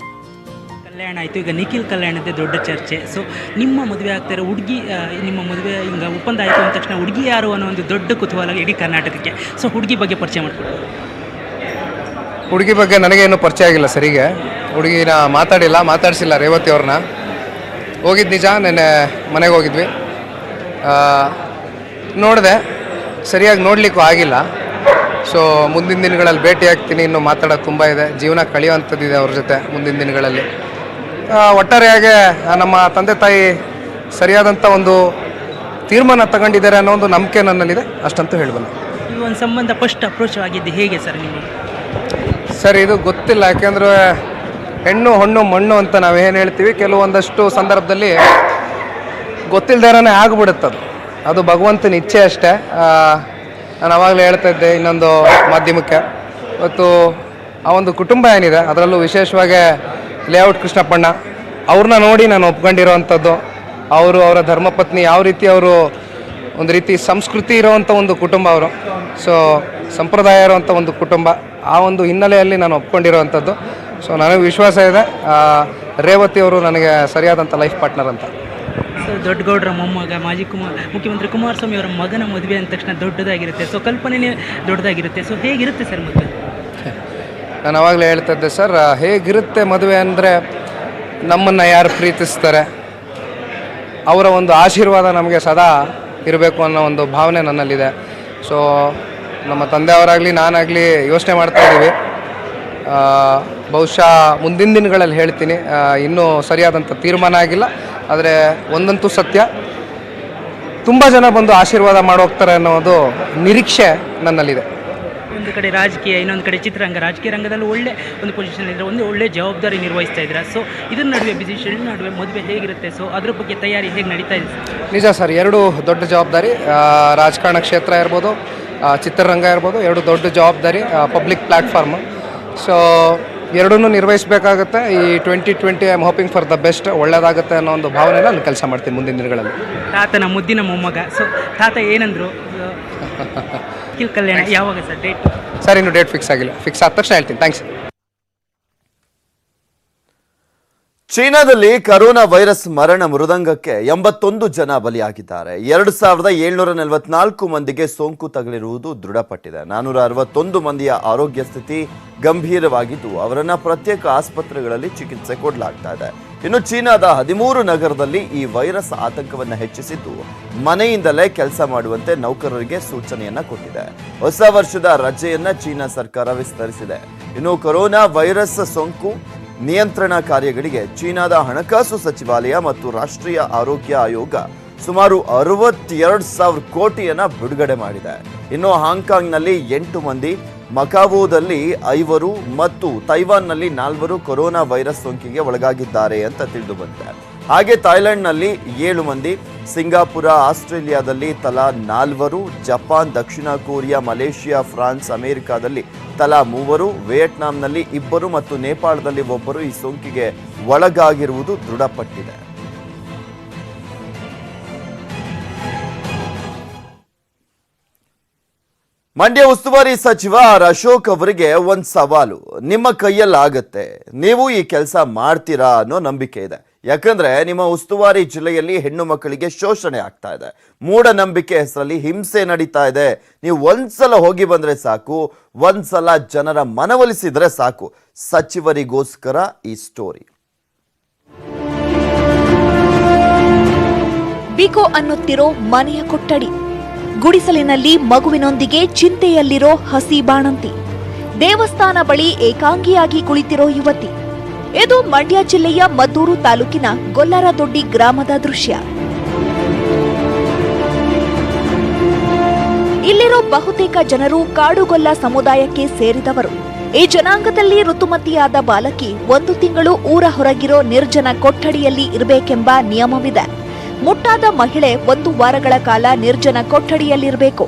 ಕಲ್ಯಾಣ ಆಯಿತು, ಈಗ ನಿಖಿಲ್ ಕಲ್ಯಾಣದ ದೊಡ್ಡ ಚರ್ಚೆ. ಸೊ ನಿಮ್ಮ ಮದುವೆ ಆಗ್ತಾರೆ ಹುಡುಗಿ, ನಿಮ್ಮ ಮದುವೆ ಹಿಂಗೆ ಒಪ್ಪಂದ ಆಯಿತು ಅಂದ ತಕ್ಷಣ ಹುಡುಗಿ ಯಾರು ಅನ್ನೋ ಒಂದು ದೊಡ್ಡ ಕುತೂಹಲ ಇಡೀ ಕರ್ನಾಟಕಕ್ಕೆ. ಸೊ ಹುಡುಗಿ ಬಗ್ಗೆ ಪರಿಚಯ ಮಾಡಿಕೊಡಿ. ಹುಡುಗಿ ಬಗ್ಗೆ ನನಗೇನು ಪರಿಚಯ ಆಗಿಲ್ಲ ಸರಿಗೆ. ಹುಡುಗಿನ ಮಾತಾಡಿಸಿಲ್ಲ ರೇವತಿ ಅವ್ರನ್ನ. ಹೋಗಿದ್ದು ನಿಜ, ನೆನ್ನೆ ಮನೆಗೆ ಹೋಗಿದ್ವಿ, ನೋಡಿದೆ, ಸರಿಯಾಗಿ ನೋಡಲಿಕ್ಕೂ ಆಗಿಲ್ಲ. ಸೊ ಮುಂದಿನ ದಿನಗಳಲ್ಲಿ ಭೇಟಿ ಆಗ್ತೀನಿ. ಇನ್ನು ಮಾತಾಡೋದು ತುಂಬ ಇದೆ, ಜೀವನ ಕಳೆಯುವಂಥದ್ದಿದೆ ಅವ್ರ ಜೊತೆ ಮುಂದಿನ ದಿನಗಳಲ್ಲಿ. ಒಟ್ಟಾರೆಯಾಗಿ ನಮ್ಮ ತಂದೆ ತಾಯಿ ಸರಿಯಾದಂಥ ಒಂದು ತೀರ್ಮಾನ ತಗೊಂಡಿದ್ದಾರೆ ಅನ್ನೋ ಒಂದು ನಂಬಿಕೆ ನನ್ನಲ್ಲಿದೆ, ಅಷ್ಟಂತೂ ಹೇಳಬಲ್ಲ. ಈ ಒಂದು ಸಂಬಂಧ ಫಸ್ಟ್ ಅಪ್ರೋಚ್ ಆಗಿದ್ದು ಹೇಗೆ ಸರ್ ನಿಮಗೆ? ಸರ್ ಇದು ಗೊತ್ತಿಲ್ಲ, ಯಾಕೆಂದರೆ ಹೆಣ್ಣು ಹೊಣ್ಣು ಮಣ್ಣು ಅಂತ ನಾವೇನು ಹೇಳ್ತೀವಿ, ಕೆಲವೊಂದಷ್ಟು ಸಂದರ್ಭದಲ್ಲಿ ಗೊತ್ತಿಲ್ಲದೇರೇ ಆಗ್ಬಿಡುತ್ತದು. ಅದು ಭಗವಂತನ ಇಚ್ಛೆ ಅಷ್ಟೇ. ನಾನು ಆವಾಗಲೇ ಹೇಳ್ತಾ ಇದ್ದೆ ಇನ್ನೊಂದು ಮಾಧ್ಯಮಕ್ಕೆ, ಇವತ್ತು ಆ ಒಂದು ಕುಟುಂಬ ಏನಿದೆ ಅದರಲ್ಲೂ ವಿಶೇಷವಾಗಿ ಲೇಔಟ್ ಕೃಷ್ಣಪ್ಪಣ್ಣ ಅವ್ರನ್ನ ನೋಡಿ ನಾನು ಒಪ್ಕೊಂಡಿರೋವಂಥದ್ದು. ಅವರ ಧರ್ಮಪತ್ನಿ ಯಾವ ರೀತಿ ಅವರು ಒಂದು ರೀತಿ ಸಂಸ್ಕೃತಿ ಇರೋವಂಥ ಒಂದು ಕುಟುಂಬ ಅವರು. ಸೊ ಸಂಪ್ರದಾಯ ಇರೋವಂಥ ಒಂದು ಕುಟುಂಬ, ಆ ಒಂದು ಹಿನ್ನೆಲೆಯಲ್ಲಿ ನಾನು ಒಪ್ಕೊಂಡಿರೋವಂಥದ್ದು. ಸೊ ನನಗೆ ವಿಶ್ವಾಸ ಇದೆ ರೇವತಿ ಅವರು ನನಗೆ ಸರಿಯಾದಂಥ ಲೈಫ್ ಪಾರ್ಟ್ನರ್ ಅಂತ. ಸರ್ ದೊಡ್ಡಗೌಡರ ಮೊಮ್ಮಗ ಮಾಜಿ ಮುಖ್ಯಮಂತ್ರಿ ಕುಮಾರಸ್ವಾಮಿ ಅವರ ಮಗನ ಮದುವೆ ಅಂದ ತಕ್ಷಣ ದೊಡ್ಡದಾಗಿರುತ್ತೆ. ಸೊ ಕಲ್ಪನೆಯೇ ದೊಡ್ಡದಾಗಿರುತ್ತೆ. ಸೊ ಹೇಗಿರುತ್ತೆ ಸರ್ ಮದುವೆ? ನಾನು ಆವಾಗಲೇ ಹೇಳ್ತಾ ಇದ್ದೆ ಸರ್, ಹೇಗಿರುತ್ತೆ ಮದುವೆ ಅಂದರೆ ನಮ್ಮನ್ನು ಯಾರು ಪ್ರೀತಿಸ್ತಾರೆ ಅವರ ಒಂದು ಆಶೀರ್ವಾದ ನಮಗೆ ಸದಾ ಇರಬೇಕು ಅನ್ನೋ ಒಂದು ಭಾವನೆ ನನ್ನಲ್ಲಿದೆ. ಸೊ ನಮ್ಮ ತಂದೆಯವರಾಗಲಿ ನಾನಾಗಲಿ ಯೋಚನೆ ಮಾಡ್ತಾ ಇದ್ದೀವಿ. ಬಹುಶಃ ಮುಂದಿನ ದಿನಗಳಲ್ಲಿ ಹೇಳ್ತೀನಿ. ಇನ್ನೂ ಸರಿಯಾದಂಥ ತೀರ್ಮಾನ ಆಗಿಲ್ಲ. ಆದರೆ ಒಂದಂತೂ ಸತ್ಯ, ತುಂಬ ಜನ ಬಂದು ಆಶೀರ್ವಾದ ಮಾಡೋಗ್ತಾರೆ ಅನ್ನೋದು ನಿರೀಕ್ಷೆ ನನ್ನಲ್ಲಿದೆ. ಒಂದು ಕಡೆ ರಾಜಕೀಯ, ಇನ್ನೊಂದು ಕಡೆ ಚಿತ್ರರಂಗ. ರಾಜಕೀಯ ರಂಗದಲ್ಲಿ ಒಳ್ಳೆ ಒಂದು ಪೊಸಿಷನ್ ಇದ್ದರೆ, ಒಂದು ಒಳ್ಳೆ ಜವಾಬ್ದಾರಿ ನಿರ್ವಹಿಸ್ತಾ ಇದ್ದೀರಾ. ಸೊ ಇದ್ರ ನಡುವೆ ಬಿಸಿ ಶೆಡ್ಯೂಲ್ ನಡುವೆ ಮದುವೆ ಹೇಗಿರುತ್ತೆ? ಸೊ ಅದ್ರ ಬಗ್ಗೆ ತಯಾರಿ ಹೇಗೆ ನಡೀತಾ ಇದೆ? ನಿಜ ಸರ್, ಎರಡು ದೊಡ್ಡ ಜವಾಬ್ದಾರಿ. ರಾಜಕಾರಣ ಕ್ಷೇತ್ರ ಇರ್ಬೋದು, ಚಿತ್ರರಂಗ ಇರ್ಬೋದು, ಎರಡು ದೊಡ್ಡ ಜವಾಬ್ದಾರಿ, ಪಬ್ಲಿಕ್ ಪ್ಲ್ಯಾಟ್ಫಾರ್ಮು. ಸೊ ಎರಡೂ ನಿರ್ವಹಿಸಬೇಕಾಗುತ್ತೆ. ಈ 2020 I am hoping for the best, ಒಳ್ಳೆಯದಾಗುತ್ತೆ ಅನ್ನೋ ಒಂದು ಭಾವನೆ ನಾನು ಕೆಲಸ ಮಾಡ್ತೀನಿ ಮುಂದಿನ ದಿನಗಳಲ್ಲಿ. ತಾತನ ಮುದ್ದಿನ ಮೊಮ್ಮಗ. ಸೊ ತಾತ ಏನಂದ್ರು? ಕಲ್ಯಾಣ ಯಾವಾಗ ಸರ್ ಡೇಟ್? ಸರ್ ಇನ್ನು ಡೇಟ್ ಫಿಕ್ಸ್ ಆಗಿಲ್ಲ. ಫಿಕ್ಸ್ ಆದ ತಕ್ಷಣ ಹೇಳ್ತೀನಿ. ಥ್ಯಾಂಕ್ಸ್. ಚೀನಾದಲ್ಲಿ ಕರೋನಾ ವೈರಸ್ ಮರಣ ಮೃದಂಗಕ್ಕೆ 81 ಜನ ಬಲಿಯಾಗಿದ್ದಾರೆ. 2744 ಮಂದಿಗೆ ಸೋಂಕು ತಗುಲಿರುವುದು ದೃಢಪಟ್ಟಿದೆ. 461 ಮಂದಿಯ ಆರೋಗ್ಯ ಸ್ಥಿತಿ ಗಂಭೀರವಾಗಿದ್ದು ಅವರನ್ನ ಪ್ರತ್ಯೇಕ ಆಸ್ಪತ್ರೆಗಳಲ್ಲಿ ಚಿಕಿತ್ಸೆ ಕೊಡಲಾಗ್ತಾ ಇದೆ. ಇನ್ನು ಚೀನಾದ 13 ನಗರದಲ್ಲಿ ಈ ವೈರಸ್ ಆತಂಕವನ್ನು ಹೆಚ್ಚಿಸಿದ್ದು ಮನೆಯಿಂದಲೇ ಕೆಲಸ ಮಾಡುವಂತೆ ನೌಕರರಿಗೆ ಸೂಚನೆಯನ್ನ ಕೊಟ್ಟಿದೆ. ಹೊಸ ವರ್ಷದ ರಜೆಯನ್ನ ಚೀನಾ ಸರ್ಕಾರ ವಿಸ್ತರಿಸಿದೆ. ಇನ್ನು ಕೊರೋನಾ ವೈರಸ್ ಸೋಂಕು ನಿಯಂತ್ರಣ ಕಾರ್ಯಗಳಿಗೆ ಚೀನಾದ ಹಣಕಾಸು ಸಚಿವಾಲಯ ಮತ್ತು ರಾಷ್ಟ್ರೀಯ ಆರೋಗ್ಯ ಆಯೋಗ ಸುಮಾರು 62,000 ಕೋಟಿಯನ್ನ ಬಿಡುಗಡೆ ಮಾಡಿದೆ. ಇನ್ನು ಹಾಂಗ್ಕಾಂಗ್ನಲ್ಲಿ 8 ಮಂದಿ, ಮಕಾವೋದಲ್ಲಿ 5 ಮತ್ತು ತೈವಾನ್ನಲ್ಲಿ 4 ಕೊರೋನಾ ವೈರಸ್ ಸೋಂಕಿಗೆ ಒಳಗಾಗಿದ್ದಾರೆ ಅಂತ ತಿಳಿದು ಬಂದಿದೆ. ಹಾಗೆ ಥಾಯ್ಲೆಂಡ್ನಲ್ಲಿ 7 ಮಂದಿ, ಸಿಂಗಾಪುರ, ಆಸ್ಟ್ರೇಲಿಯಾದಲ್ಲಿ ತಲಾ 4, ಜಪಾನ್, ದಕ್ಷಿಣ ಕೊರಿಯಾ, ಮಲೇಷಿಯಾ, ಫ್ರಾನ್ಸ್, ಅಮೆರಿಕಾದಲ್ಲಿ ತಲಾ 3, ವಿಯೆಟ್ನಾಂನಲ್ಲಿ 2 ಮತ್ತು ನೇಪಾಳದಲ್ಲಿ 1 ಈ ಸೋಂಕಿಗೆ ಒಳಗಾಗಿರುವುದು ದೃಢಪಟ್ಟಿದೆ. ಮಂಡ್ಯ ಉಸ್ತುವಾರಿ ಸಚಿವ ಆರ್ ಅಶೋಕ್ ಅವರಿಗೆ ಒಂದು ಸವಾಲು. ನಿಮ್ಮ ಕೈಯಲ್ಲಾಗತ್ತೆ, ನೀವು ಈ ಕೆಲಸ ಮಾಡ್ತೀರಾ ಅನ್ನೋ ನಂಬಿಕೆ ಇದೆ. ಯಾಕಂದ್ರೆ ನಿಮ್ಮ ಉಸ್ತುವಾರಿ ಜಿಲ್ಲೆಯಲ್ಲಿ ಹೆಣ್ಣು ಮಕ್ಕಳಿಗೆ ಶೋಷಣೆ ಆಗ್ತಾ ಇದೆ, ಮೂಢನಂಬಿಕೆ ಹೆಸರಲ್ಲಿ ಹಿಂಸೆ ನಡೀತಾ ಇದೆ. ನೀವು ಒಂದ್ಸಲ ಹೋಗಿ ಬಂದ್ರೆ ಸಾಕು, ಒಂದ್ಸಲ ಜನರ ಮನವೊಲಿಸಿದ್ರೆ ಸಾಕು. ಸಚಿವರಿಗೋಸ್ಕರ ಈ ಸ್ಟೋರಿ. ಬಿಕೋ ಅನ್ನುತ್ತಿರೋ ಮನೆಯ ಕೊಠಡಿ, ಗುಡಿಸಲಿನಲ್ಲಿ ಮಗುವಿನೊಂದಿಗೆ ಚಿಂತೆಯಲ್ಲಿರೋ ಹಸಿ ಬಾಣಂತಿ, ದೇವಸ್ಥಾನ ಬಳಿ ಏಕಾಂಗಿಯಾಗಿ ಕುಳಿತಿರೋ ಯುವತಿ. ಇದು ಮಂಡ್ಯ ಜಿಲ್ಲೆಯ ಮದ್ದೂರು ತಾಲೂಕಿನ ಗೊಲ್ಲರದೊಡ್ಡಿ ಗ್ರಾಮದ ದೃಶ್ಯ. ಇಲ್ಲಿರೋ ಬಹುತೇಕ ಜನರು ಕಾಡುಗೊಲ್ಲ ಸಮುದಾಯಕ್ಕೆ ಸೇರಿದವರು. ಈ ಜನಾಂಗದಲ್ಲಿ ಋತುಮತಿಯಾದ ಬಾಲಕಿ 1 ತಿಂಗಳು ಊರ ಹೊರಗಿರೋ ನಿರ್ಜನ ಕೊಠಡಿಯಲ್ಲಿ ಇರಬೇಕೆಂಬ ನಿಯಮವಿದೆ. ಮುಟ್ಟಾದ ಮಹಿಳೆ 1 ವಾರಗಳ ಕಾಲ ನಿರ್ಜನ ಕೊಠಡಿಯಲ್ಲಿರಬೇಕು.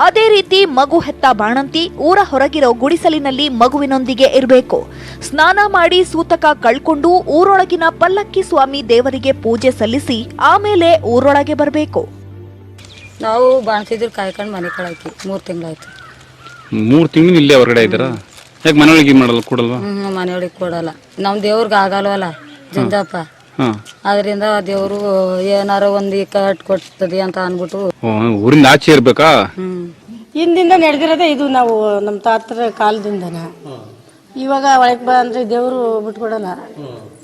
ಅದೇ ರೀತಿ ಮಗು ಹೆತ್ತ ಬಾಣಂತಿ ಊರ ಹೊರಗಿರೋ ಗುಡಿಸಲಿನಲ್ಲಿ ಮಗುವಿನೊಂದಿಗೆ ಇರಬೇಕು. ಸ್ನಾನ ಮಾಡಿ ಸೂತಕ ಕಳ್ಕೊಂಡು ಊರೊಳಗಿನ ಪಲ್ಲಕ್ಕಿ ಸ್ವಾಮಿ ದೇವರಿಗೆ ಪೂಜೆ ಸಲ್ಲಿಸಿ ಆಮೇಲೆ ಊರೊಳಗೆ ಬರಬೇಕು. ನಾವು ಬಾಣತಿದ್ರು ಕಾಯ್ಕೊಂಡು ಮನೆ ಕಳಾಕಿ 3 ತಿಂಗಳಾಯ್ತು. 3 ತಿಂಗಳು ಇಲ್ಲೇ ಹೊರಗಡೆ ಇದ್ದಾರಾ? ಯಾಕೆ ಮನೆಯೊಳಗೆ ಮಾಡಲ್ಲ, ಕೊಡಲ್ವಾ? ಮನೆಯೊಳಗೆ ಕೊಡಲ್ಲ. ನಮ್ ದೇವ್ರಿಗೆ ಆಗಲ್ವಲ್ಲ ಜಂಜಪ್ಪ, ಅದರಿಂದ ದೇವ್ರು ಏನಾರ ಒಂದು ಕಟ್ ಕೊಡ್ತದೆ ಅಂತ ಅನ್ಬಿಟ್ಟು ಊರಿಂದ ಆಚೆ ಇರ್ಬೇಕಾ? ಹಿಂದಿಂದ ನಡೆದಿರೋದೇ ಇದು. ನಾವು ನಮ್ಮ ತಾತರ ಕಾಲದಿಂದನ ಇವಾಗ ಒಳಗೆ ಬಾ ಅಂದ್ರೆ ದೇವ್ರು ಬಿಟ್ಕೊಡಲ್ಲ.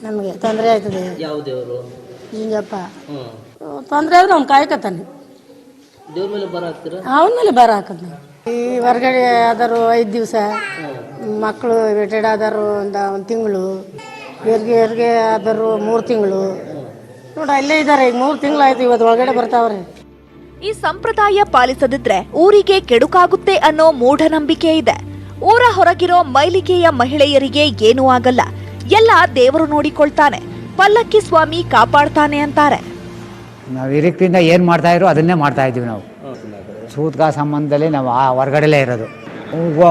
ನಮಗೆ ತೊಂದರೆ ಆಯ್ತದೆ. ಯಾವ ದೇವರು? ಜಂಜಪ್ಪ. ತೊಂದರೆ ಆದ್ರೆ ಅವ್ನು ಕಾಯ್ಕತಾನೆ, ದೇವ್ರ ಮೇಲೆ ಬರ ಹಾಕ್ತೀರ? ಅವನ ಮೇಲೆ ಬರ ಹಾಕದ್ ನಾವು. ಈ ಹೊರಗಡೆ ಆದರು 5 ದಿವಸ, ಮಕ್ಕಳು ರಿಟೈರ್ಡ್ ಆದರು 1 ತಿಂಗಳು, ಹೆರಿಗೆ ಆದರು 3 ತಿಂಗಳು. ನೋಡಿ ಅಲ್ಲೇ ಇದ್ದಾರೆ. ಈಗ 3 ತಿಂಗಳಾಯ್ತು, ಇವತ್ತು ಒಳಗಡೆ ಬರ್ತಾವ್ರೆ. ಈ ಸಂಪ್ರದಾಯ ಪಾಲಿಸದಿದ್ರೆ ಊರಿಗೆ ಕೆಡುಕಾಗುತ್ತೆ ಅನ್ನೋ ಮೂಢನಂಬಿಕೆ ಇದೆ. ಊರ ಹೊರಗಿರೋ ಮೈಲಿಗೆಯ ಮಹಿಳೆಯರಿಗೆ ಏನೂ ಆಗಲ್ಲ, ಎಲ್ಲ ದೇವರು ನೋಡಿಕೊಳ್ತಾನೆ, ಪಲ್ಲಕ್ಕಿ ಸ್ವಾಮಿ ಕಾಪಾಡ್ತಾನೆ ಅಂತಾರೆ. ನಾವು ಹಿರಿಕರಿಂದ ಏನು ಮಾಡ್ತಾ ಇರೋ ಅದನ್ನೇ ಮಾಡ್ತಾ ಇದ್ದೀವಿ. ನಾವು ಸೂತ್ಕ ಸಂಬಂಧದಲ್ಲಿ ನಾವು ಹೊರಗಡೆಲೇ ಇರೋದು.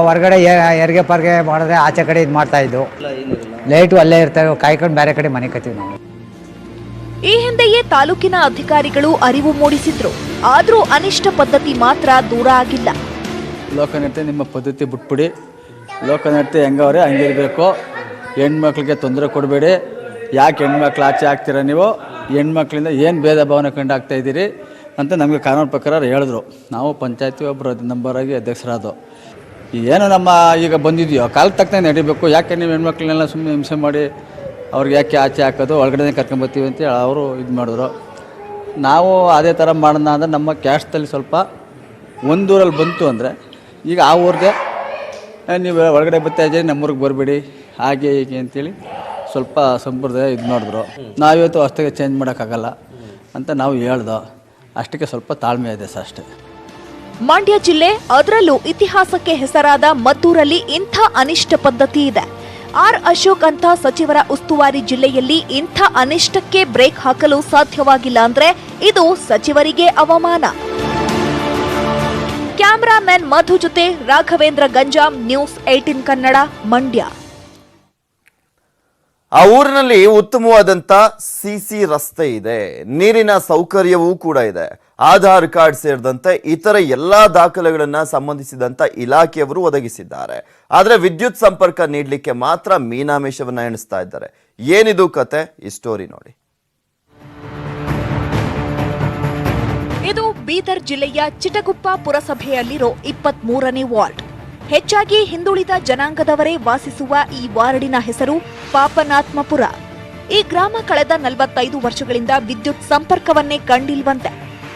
ಹೊರಗಡೆ ಹೆರಿಗೆ ಪರ್ಗೆ ಮಾಡಿದ್ರೆ ಆಚೆ ಕಡೆ ಇದು ಮಾಡ್ತಾ ಇದ್ದು, ಲೈಟು ಅಲ್ಲೇ ಇರ್ತವೆ, ಕಾಯ್ಕೊಂಡು ಬೇರೆ ಕಡೆ ಮನೆ ಕತ್ತೀವಿ ನಾವು. ಈ ಹಿಂದೆಯೇ ತಾಲೂಕಿನ ಅಧಿಕಾರಿಗಳು ಅರಿವು ಮೂಡಿಸಿದ್ರು, ಆದ್ರೂ ಅನಿಷ್ಟ ಪದ್ಧತಿ ಮಾತ್ರ ದೂರ ಆಗಿಲ್ಲ. ಲೋಕನೃತ್ಯ ನಿಮ್ಮ ಪದ್ಧತಿ ಬಿಟ್ಬಿಡಿ, ಲೋಕನೃತ್ಯ ಹೆಂಗವ್ರೆ ಹಂಗಿರ್ಬೇಕು, ಹೆಣ್ಮಕ್ಳಿಗೆ ತೊಂದರೆ ಕೊಡಬೇಡಿ. ಯಾಕೆ ಹೆಣ್ಮಕ್ಳು ಆಚೆ ಹಾಕ್ತೀರ ನೀವು? ಹೆಣ್ಮಕ್ಳಿಂದ ಏನು ಭೇದ ಭಾವನೆ ಕಂಡು ಆಗ್ತಾ ಇದ್ದೀರಿ ಅಂತ ನಮಗೆ ಕಾನೂನು ಪ್ರಕಾರ ಹೇಳಿದ್ರು. ನಾವು ಪಂಚಾಯತಿ ಒಬ್ಬರು ನಂಬರಾಗಿ ಅಧ್ಯಕ್ಷರಾದೋ. ಏನು ನಮ್ಮ ಈಗ ಬಂದಿದೆಯೋ ಕಾಲಕ್ಕೆ ತಕ್ಕಂತೆ ನಡಿಬೇಕು. ಯಾಕೆ ನೀವು ಹೆಣ್ಮಕ್ಳನ್ನೆಲ್ಲ ಸುಮ್ಮನೆ ಹಿಂಸೆ ಮಾಡಿ ಅವ್ರಿಗೆ ಯಾಕೆ ಆಚೆ ಹಾಕೋದು, ಒಳಗಡೆ ಕರ್ಕೊಂಬರ್ತೀವಿ ಅಂತೇಳಿ ಅವರು ಇದು ಮಾಡಿದ್ರು. ನಾವು ಅದೇ ಥರ ಮಾಡೋಣ ಅಂದರೆ ನಮ್ಮ ಕ್ಯಾಸ್ಟಲ್ಲಿ ಸ್ವಲ್ಪ ಒಂದೂರಲ್ಲಿ ಬಂತು ಅಂದರೆ ಈಗ ಆ ಊರಿಗೆ ನೀವು ಒಳಗಡೆ ಬರ್ತಾ ಇದ್ದೀರಿ, ನಮ್ಮೂರಿಗೆ ಬರಬೇಡಿ ಹಾಗೆ ಹೀಗೆ ಅಂತೇಳಿ ಸ್ವಲ್ಪ ಸಂಪ್ರದಾಯ ಇದು ಮಾಡಿದ್ರು. ನಾವಿವತ್ತು ಅಷ್ಟಾಗೆ ಚೇಂಜ್ ಮಾಡೋಕ್ಕಾಗಲ್ಲ ಅಂತ ನಾವು ಹೇಳ್ದೋ, ಅಷ್ಟಕ್ಕೆ ಸ್ವಲ್ಪ ತಾಳ್ಮೆ ಇದೆ ಸರ್ ಅಷ್ಟೇ. ಮಂಡ್ಯ ಜಿಲ್ಲೆ, ಅದರಲ್ಲೂ ಇತಿಹಾಸಕ್ಕೆ ಹೆಸರಾದ ಮದ್ದೂರಲ್ಲಿ ಇಂಥ ಅನಿಷ್ಟ ಪದ್ಧತಿ ಇದೆ. ಆರ್ ಅಶೋಕ್ ಅಂತ ಸಚಿವರ ಉಸ್ತುವಾರಿ ಜಿಲ್ಲೆಯಲ್ಲಿ ಇಂಥ ಅನಿಷ್ಟಕ್ಕೆ ಬ್ರೇಕ್ ಹಾಕಲು ಸಾಧ್ಯವಾಗಿಲ್ಲ ಅಂದ್ರೆ ಇದು ಸಚಿವರಿಗೆ ಅವಮಾನ. ಕ್ಯಾಮರಾಮನ್ ಮಧು ಜೊತೆ ರಾಘವೇಂದ್ರ ಗಂಜಾಂ, ನ್ಯೂಸ್ 18 ಕನ್ನಡ, ಮಂಡ್ಯ. ಆ ಊರಿನಲ್ಲಿ ಉತ್ತಮವಾದಂತ ಸಿಸಿ ರಸ್ತೆ ಇದೆ, ನೀರಿನ ಸೌಕರ್ಯವೂ ಕೂಡ ಇದೆ. ಆಧಾರ್ ಕಾರ್ಡ್ ಸೇರಿದಂತೆ ಇತರ ಎಲ್ಲಾ ದಾಖಲೆಗಳನ್ನ ಸಂಬಂಧಿಸಿದಂತ ಇಲಾಖೆಯವರು ಒದಗಿಸಿದ್ದಾರೆ. ಆದ್ರೆ ವಿದ್ಯುತ್ ಸಂಪರ್ಕ ನೀಡಲಿಕ್ಕೆ ಮಾತ್ರ ಮೀನಾಮೇಷವನ್ನ ಎಣಿಸ್ತಾ ಇದ್ದಾರೆ. ಏನಿದು ಕತೆ? ಈ ಸ್ಟೋರಿ ನೋಡಿ. ಇದು ಬೀದರ್ ಜಿಲ್ಲೆಯ ಚಿಟಗುಪ್ಪ ಪುರಸಭೆಯಲ್ಲಿರೋ 23ನೇ ವಾರ್ಡ್. ಹೆಚ್ಚಾಗಿ ಹಿಂದುಳಿದ ಜನಾಂಗದವರೇ ವಾಸಿಸುವ ಈ ವಾರ್ಡಿನ ಹೆಸರು ಪಾಪನಾತ್ಮಪುರ. ಈ ಗ್ರಾಮ ಕಳೆದ 45 ವರ್ಷಗಳಿಂದ ವಿದ್ಯುತ್ ಸಂಪರ್ಕವನ್ನೇ ಕಂಡಿಲ್ವಂತೆ.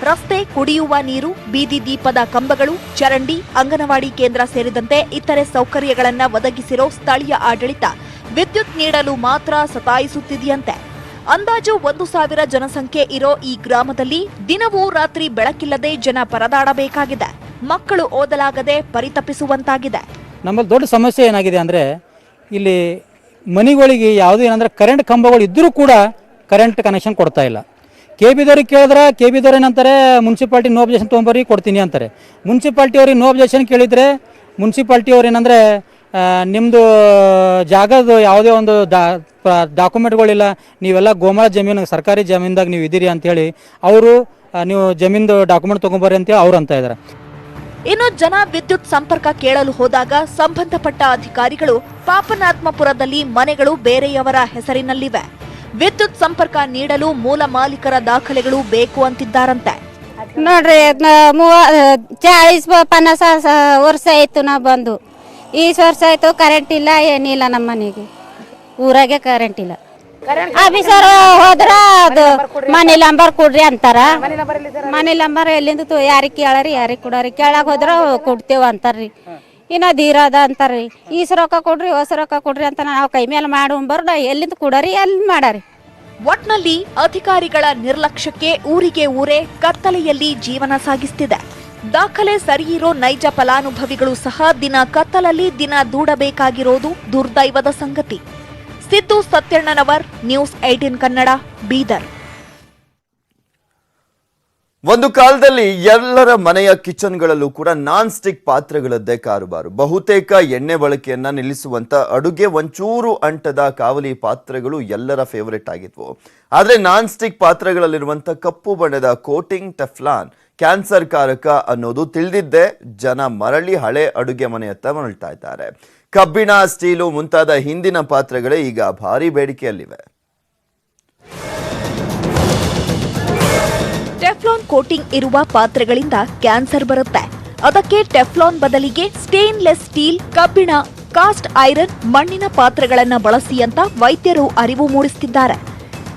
ರಸ್ತೆ, ಕುಡಿಯುವ ನೀರು, ಬೀದಿ ದೀಪದ ಕಂಬಗಳು, ಚರಂಡಿ, ಅಂಗನವಾಡಿ ಕೇಂದ್ರ ಸೇರಿದಂತೆ ಇತರೆ ಸೌಕರ್ಯಗಳನ್ನ ಒದಗಿಸಿರೋ ಸ್ಥಳೀಯ ಆಡಳಿತ ವಿದ್ಯುತ್ ನೀಡಲು ಮಾತ್ರ ಸತಾಯಿಸುತ್ತಿದೆಯಂತೆ. ಅಂದಾಜು 1000 ಜನಸಂಖ್ಯೆ ಇರೋ ಈ ಗ್ರಾಮದಲ್ಲಿ ದಿನವೂ ರಾತ್ರಿ ಬೆಳಕಿಲ್ಲದೆ ಜನ ಪರದಾಡಬೇಕಾಗಿದೆ. ಮಕ್ಕಳು ಓದಲಾಗದೆ ಪರಿತಪಿಸುವಂತಾಗಿದೆ. ನಮ್ಮಲ್ಲಿ ದೊಡ್ಡ ಸಮಸ್ಯೆ ಏನಾಗಿದೆ ಅಂದರೆ, ಇಲ್ಲಿ ಮನೆಗಳಿಗೆ ಯಾವುದೂ ಏನಂದ್ರೆ ಕರೆಂಟ್ ಕಂಬಗಳು ಇದ್ದರೂ ಕೂಡ ಕರೆಂಟ್ ಕನೆಕ್ಷನ್ ಕೊಡ್ತಾ ಇಲ್ಲ. KBದವ್ರಿಗೆ ಕೇಳಿದ್ರೆ KBದವ್ರು ಏನಂತಾರೆ, ಮುನ್ಸಿಪಾಲ್ಟಿ ನೋ ಅಬ್ಜೆಕ್ಷನ್ ತೊಗೊಂಬರಿ ಕೊಡ್ತೀನಿ ಅಂತಾರೆ. ಮುನ್ಸಿಪಾಲ್ಟಿಯವ್ರಿಗೆ ನೋ ಅಬ್ಜೆಕ್ಷನ್ ಕೇಳಿದರೆ ಮುನ್ಸಿಪಾಲ್ಟಿಯವ್ರು ಏನಂದರೆ, ನಿಮ್ಮದು ಜಾಗದ ಯಾವುದೇ ಒಂದು ಡಾಕ್ಯುಮೆಂಟ್ಗಳಿಲ್ಲ, ನೀವೆಲ್ಲ ಗೋಮಾಳ ಜಮೀನು ಸರ್ಕಾರಿ ಜಮೀನ್ದಾಗ ನೀವು ಇದ್ದೀರಿ ಅಂಥೇಳಿ ಅವರು ನೀವು ಜಮೀನ್ದು ಡಾಕ್ಯುಮೆಂಟ್ ತೊಗೊಂಬರ್ರಿ ಅಂತೇಳಿ ಅವ್ರು ಅಂತ ಇದ್ದಾರೆ. ಇನ್ನು ಜನ ವಿದ್ಯುತ್ ಸಂಪರ್ಕ ಕೇಳಲು ಹೋದಾಗ ಸಂಬಂಧಪಟ್ಟ ಅಧಿಕಾರಿಗಳು ಪಾಪನಾತ್ಮಪುರದಲ್ಲಿ ಮನೆಗಳು ಬೇರೆಯವರ ಹೆಸರಿನಲ್ಲಿವೆ, ವಿದ್ಯುತ್ ಸಂಪರ್ಕ ನೀಡಲು ಮೂಲ ಮಾಲೀಕರ ದಾಖಲೆಗಳು ಬೇಕು ಅಂತಿದ್ದಾರಂತೆ. ನೋಡ್ರಿ 40-50 ವರ್ಷ ಆಯ್ತು ನಾ ಬಂದು, ಈ ವರ್ಷ ಆಯ್ತು ಕರೆಂಟ್ ಇಲ್ಲ, ಏನಿಲ್ಲ. ನಮ್ಮ ಮನೆಗೆ ಊರಾಗೆ ಕರೆಂಟ್ ಇಲ್ಲ. ಆಫೀಸರ್ ಹೋದ್ರ ಅದು ಮನೆ ನಂಬರ್ ಕೊಡ್ರಿ ಅಂತಾರ. ಮನೆ ನಂಬರ್ ಎಲ್ಲಿಂದ ಯಾರಿಗೆ ಕೇಳರಿ, ಯಾರಿಗೆ ಕೊಡರಿ, ಕೇಳಾಗ ಹೋದ್ರ ಕೊಡ್ತೇವ ಅಂತಾರ್ರಿ. ಇನ್ನ ಧೀರದ ಅಂತಾರ್ರಿ, ಈಸ್ ರೊಕ್ಕ ಕೊಡ್ರಿ, ಹೊಸ ರೊಕ್ಕ ಕೊಡ್ರಿ ಅಂತ ನಾವು ಕೈ ಮೇಲೆ ಮಾಡುವಂಬರ್ದು ಎಲ್ಲಿಂದ ಕೊಡರಿ ಎಲ್ಲಿ ಮಾಡರಿ. ಒಟ್ನಲ್ಲಿ ಅಧಿಕಾರಿಗಳ ನಿರ್ಲಕ್ಷ್ಯಕ್ಕೆ ಊರಿಗೆ ಊರೇ ಕತ್ತಲೆಯಲ್ಲಿ ಜೀವನ ಸಾಗಿಸ್ತಿದೆ. ದಾಖಲೆ ಸರಿಯಿರೋ ನೈಜ ಫಲಾನುಭವಿಗಳು ಸಹ ದಿನ ಕತ್ತಲಲ್ಲಿ ದಿನ ದೂಡಬೇಕಾಗಿರೋದು ದುರ್ದೈವದ ಸಂಗತಿ. ಸಿದ್ದು ಸತ್ಯಣ್ಣನವರ್, ನ್ಯೂಸ್ 18 ಕನ್ನಡ, ಬೀದರ್. ಒಂದು ಕಾಲದಲ್ಲಿ ಎಲ್ಲರ ಮನೆಯ ಕಿಚನ್ಗಳಲ್ಲೂ ಕೂಡ ನಾನ್ ಸ್ಟಿಕ್ ಪಾತ್ರೆಗಳದ್ದೇ ಕಾರುಬಾರು. ಬಹುತೇಕ ಎಣ್ಣೆ ಬಳಕೆಯನ್ನ ನಿಲ್ಲಿಸುವಂತ ಅಡುಗೆ ಒಂಚೂರು ಅಂಟದ ಕಾವಲಿ ಪಾತ್ರೆಗಳು ಎಲ್ಲರ ಫೇವರೇಟ್ ಆಗಿದ್ವು. ಆದ್ರೆ ನಾನ್ ಸ್ಟಿಕ್ ಪಾತ್ರೆಗಳಲ್ಲಿರುವಂತ ಕಪ್ಪು ಬಣ್ಣದ ಕೋಟಿಂಗ್ ಟೆಫ್ಲಾನ್ ಕ್ಯಾನ್ಸರ್ ಕಾರಕ ಅನ್ನೋದು ತಿಳಿದಿದ್ದೇ ಜನ ಮರಳಿ ಹಳೆ ಅಡುಗೆ ಮನೆಯತ್ತ ಮರಳ್ತಾ ಇದ್ದಾರೆ. ಕಬ್ಬಿಣ, ಸ್ಟೀಲು ಮುಂತಾದ ಹಿಂದಿನ ಪಾತ್ರೆಗಳೇ ಈಗ ಭಾರಿ ಬೇಡಿಕೆಯಲ್ಲಿವೆ. ಟೆಫ್ಲಾನ್ ಕೋಟಿಂಗ್ ಇರುವ ಪಾತ್ರೆಗಳಿಂದ ಕ್ಯಾನ್ಸರ್ ಬರುತ್ತೆ. ಅದಕ್ಕೆ ಟೆಫ್ಲಾನ್ ಬದಲಿಗೆ ಸ್ಟೇನ್ಲೆಸ್ ಸ್ಟೀಲ್, ಕಬ್ಬಿಣ, ಕಾಸ್ಟ್ ಐರನ್, ಮಣ್ಣಿನ ಪಾತ್ರೆಗಳನ್ನ ಬಳಸಿ ಅಂತ ವೈದ್ಯರು ಅರಿವು ಮೂಡಿಸುತ್ತಿದ್ದಾರೆ.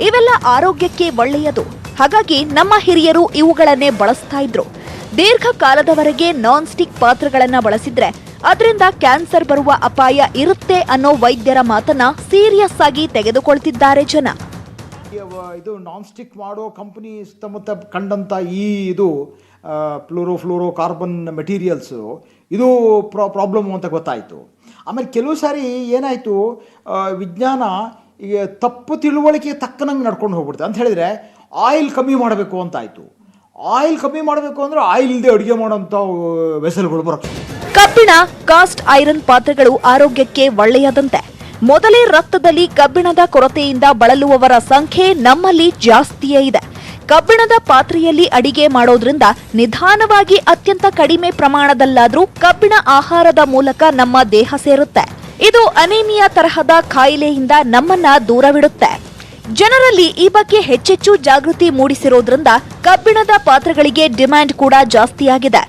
ಇವೆಲ್ಲ ಆರೋಗ್ಯಕ್ಕೆ ಒಳ್ಳೆಯದು. ಹಾಗಾಗಿ ನಮ್ಮ ಹಿರಿಯರು ಇವುಗಳನ್ನೇ ಬಳಸ್ತಾ ಇದ್ರು. ದೀರ್ಘಕಾಲದವರೆಗೆ ನಾನ್ ಸ್ಟಿಕ್ ಪಾತ್ರೆಗಳನ್ನ ಬಳಸಿದ್ರೆ ಅದರಿಂದ ಕ್ಯಾನ್ಸರ್ ಬರುವ ಅಪಾಯ ಇರುತ್ತೆ ಅನ್ನೋ ವೈದ್ಯರ ಮಾತನ್ನ ಸೀರಿಯಸ್ ಆಗಿ ತೆಗೆದುಕೊಳ್ತಿದ್ದಾರೆ ಜನ. ಇದು ನಾನ್ ಸ್ಟಿಕ್ ಮಾಡೋ ಕಂಪನಿ ಸುತ್ತಮುತ್ತ ಕಂಡಂಥ ಇದು ಫ್ಲೋರೋ ಕಾರ್ಬನ್ ಮೆಟೀರಿಯಲ್ಸು ಇದು ಪ್ರಾಬ್ಲಮ್ ಅಂತ ಗೊತ್ತಾಯಿತು. ಆಮೇಲೆ ಕೆಲವು ಸಾರಿ ಏನಾಯಿತು, ವಿಜ್ಞಾನ ಈಗ ತಪ್ಪು ತಿಳುವಳಿಕೆ ತಕ್ಕನಂಗೆ ನಡ್ಕೊಂಡು ಹೋಗ್ಬಿಡ್ತೆ. ಅಂತ ಹೇಳಿದರೆ ಆಯಿಲ್ ಕಮ್ಮಿ ಮಾಡಬೇಕು ಅಂತಾಯಿತು. ಆಯಿಲ್ ಕಮ್ಮಿ ಮಾಡಬೇಕು ಅಂದರೆ ಆಯಿಲ್ ಇಲ್ಲದೆ ಅಡುಗೆ ಮಾಡೋಂಥ ವೆಸಲ್ಗಳು ಬರುತ್ತೆ. ಕಬ್ಬಿಣ, ಕಾಸ್ಟ್ ಐರನ್ ಪಾತ್ರೆಗಳು ಆರೋಗ್ಯಕ್ಕೆ ಒಳ್ಳೆಯದಂತೆ. ಮೊದಲೇ ರಕ್ತದಲ್ಲಿ ಕಬ್ಬಿಣದ ಕೊರತೆಯಿಂದ ಬಳಲುವವರ ಸಂಖ್ಯೆ ನಮ್ಮಲ್ಲಿ ಜಾಸ್ತಿಯೇ ಇದೆ. ಕಬ್ಬಿಣದ ಪಾತ್ರೆಯಲ್ಲಿ ಅಡಿಗೆ ಮಾಡೋದ್ರಿಂದ ನಿಧಾನವಾಗಿ ಅತ್ಯಂತ ಕಡಿಮೆ ಪ್ರಮಾಣದಲ್ಲಾದ್ರೂ ಕಬ್ಬಿಣ ಆಹಾರದ ಮೂಲಕ ನಮ್ಮ ದೇಹ ಸೇರುತ್ತೆ. ಇದು ಅನೇಮಿಯಾ ತರಹದ ಕಾಯಿಲೆಯಿಂದ ನಮ್ಮನ್ನ ದೂರವಿಡುತ್ತೆ. ಜನರಲ್ಲಿ ಈ ಬಗ್ಗೆ ಹೆಚ್ಚೆಚ್ಚು ಜಾಗೃತಿ ಮೂಡಿಸಿರೋದ್ರಿಂದ ಕಬ್ಬಿಣದ ಪಾತ್ರೆಗಳಿಗೆ ಡಿಮ್ಯಾಂಡ್ ಕೂಡ ಜಾಸ್ತಿಯಾಗಿದೆ.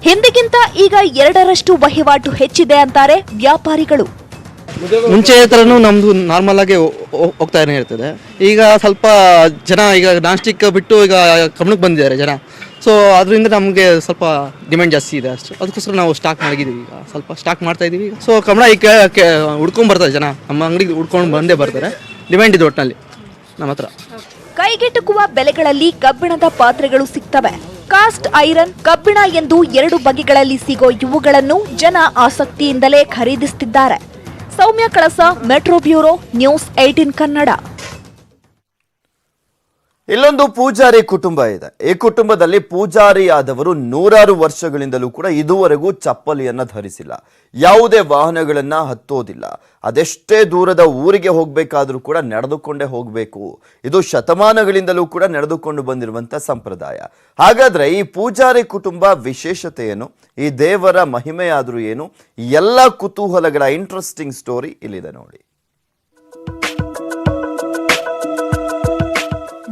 ಹಿಂದಿಗಿಂತ ಈಗ 2ರಷ್ಟು ವಹಿವಾಟು ಹೆಚ್ಚಿದೆ ಅಂತಾರೆ ವ್ಯಾಪಾರಿಗಳು. ಮುಂಚೆ ಥರನೂ ನಮ್ಮದು ನಾರ್ಮಲ್ ಆಗಿ ಹೋಗ್ತಾನೆ ಇರ್ತದೆ. ಈಗ ಸ್ವಲ್ಪ ಜನ ಈಗ ನಾನ್ ಸ್ಟಿಕ್ ಬಿಟ್ಟು ಈಗ ಕಬ್ಬಿಣಕ್ಕೆ ಬಂದಿದ್ದಾರೆ ಜನ. ಸೊ ಅದರಿಂದ ನಮಗೆ ಸ್ವಲ್ಪ ಡಿಮ್ಯಾಂಡ್ ಜಾಸ್ತಿ ಇದೆ ಅಷ್ಟು, ಅದಕ್ಕೋಸ್ಕರ ನಾವು ಸ್ಟಾಕ್ ಮಾಡಿದ್ದೀವಿ. ಈಗ ಸ್ವಲ್ಪ ಸ್ಟಾಕ್ ಮಾಡ್ತಾ ಇದ್ದೀವಿ. ಸೊ ಕಮಲ ಈಗ ಹುಡ್ಕೊಂಡು ಬರ್ತಾರೆ ಜನ, ನಮ್ಮ ಅಂಗಡಿಗೆ ಹುಡ್ಕೊಂಡು ಬಂದೇ ಬರ್ತಾರೆ. ಡಿಮ್ಯಾಂಡ್ ಇದೆ ಒಟ್ಟಿನಲ್ಲಿ ನಮ್ಮ ಹತ್ರ. ಕೈಗೆಟುಕುವ ಬೆಲೆಗಳಲ್ಲಿ ಕಬ್ಬಿಣದ ಪಾತ್ರೆಗಳು ಸಿಗ್ತವೆ. ಕಾಸ್ಟ್ ಐರನ್, ಕಬ್ಬಿಣ ಎಂದು 2 ಬಗೆಗಳಲ್ಲಿ ಸಿಗೋ ಇವುಗಳನ್ನು ಜನ ಆಸಕ್ತಿಯಿಂದಲೇ ಖರೀದಿಸುತ್ತಿದ್ದಾರೆ. ಸೌಮ್ಯ ಕಳಸ, ಮೆಟ್ರೋ ಬ್ಯೂರೋ, ನ್ಯೂಸ್ 18 ಕನ್ನಡ. ಇಲ್ಲೊಂದು ಪೂಜಾರಿ ಕುಟುಂಬ ಇದೆ. ಈ ಕುಟುಂಬದಲ್ಲಿ ಪೂಜಾರಿಯಾದವರು 100 ವರ್ಷಗಳಿಂದಲೂ ಕೂಡ ಇದುವರೆಗೂ ಚಪ್ಪಲಿಯನ್ನ ಧರಿಸಿಲ್ಲ, ಯಾವುದೇ ವಾಹನಗಳನ್ನ ಹತ್ತೋದಿಲ್ಲ. ಅದೆಷ್ಟೇ ದೂರದ ಊರಿಗೆ ಹೋಗಬೇಕಾದ್ರೂ ಕೂಡ ನಡೆದುಕೊಂಡೇ ಹೋಗಬೇಕು. ಇದು ಶತಮಾನಗಳಿಂದಲೂ ಕೂಡ ನಡೆದುಕೊಂಡು ಬಂದಿರುವಂತ ಸಂಪ್ರದಾಯ. ಹಾಗಾದ್ರೆ ಈ ಪೂಜಾರಿ ಕುಟುಂಬ ವಿಶೇಷತೆ ಏನು, ಈ ದೇವರ ಮಹಿಮೆಯಾದ್ರೂ ಏನು, ಎಲ್ಲ ಕುತೂಹಲಗಳ ಇಂಟ್ರೆಸ್ಟಿಂಗ್ ಸ್ಟೋರಿ ಇಲ್ಲಿದೆ ನೋಡಿ.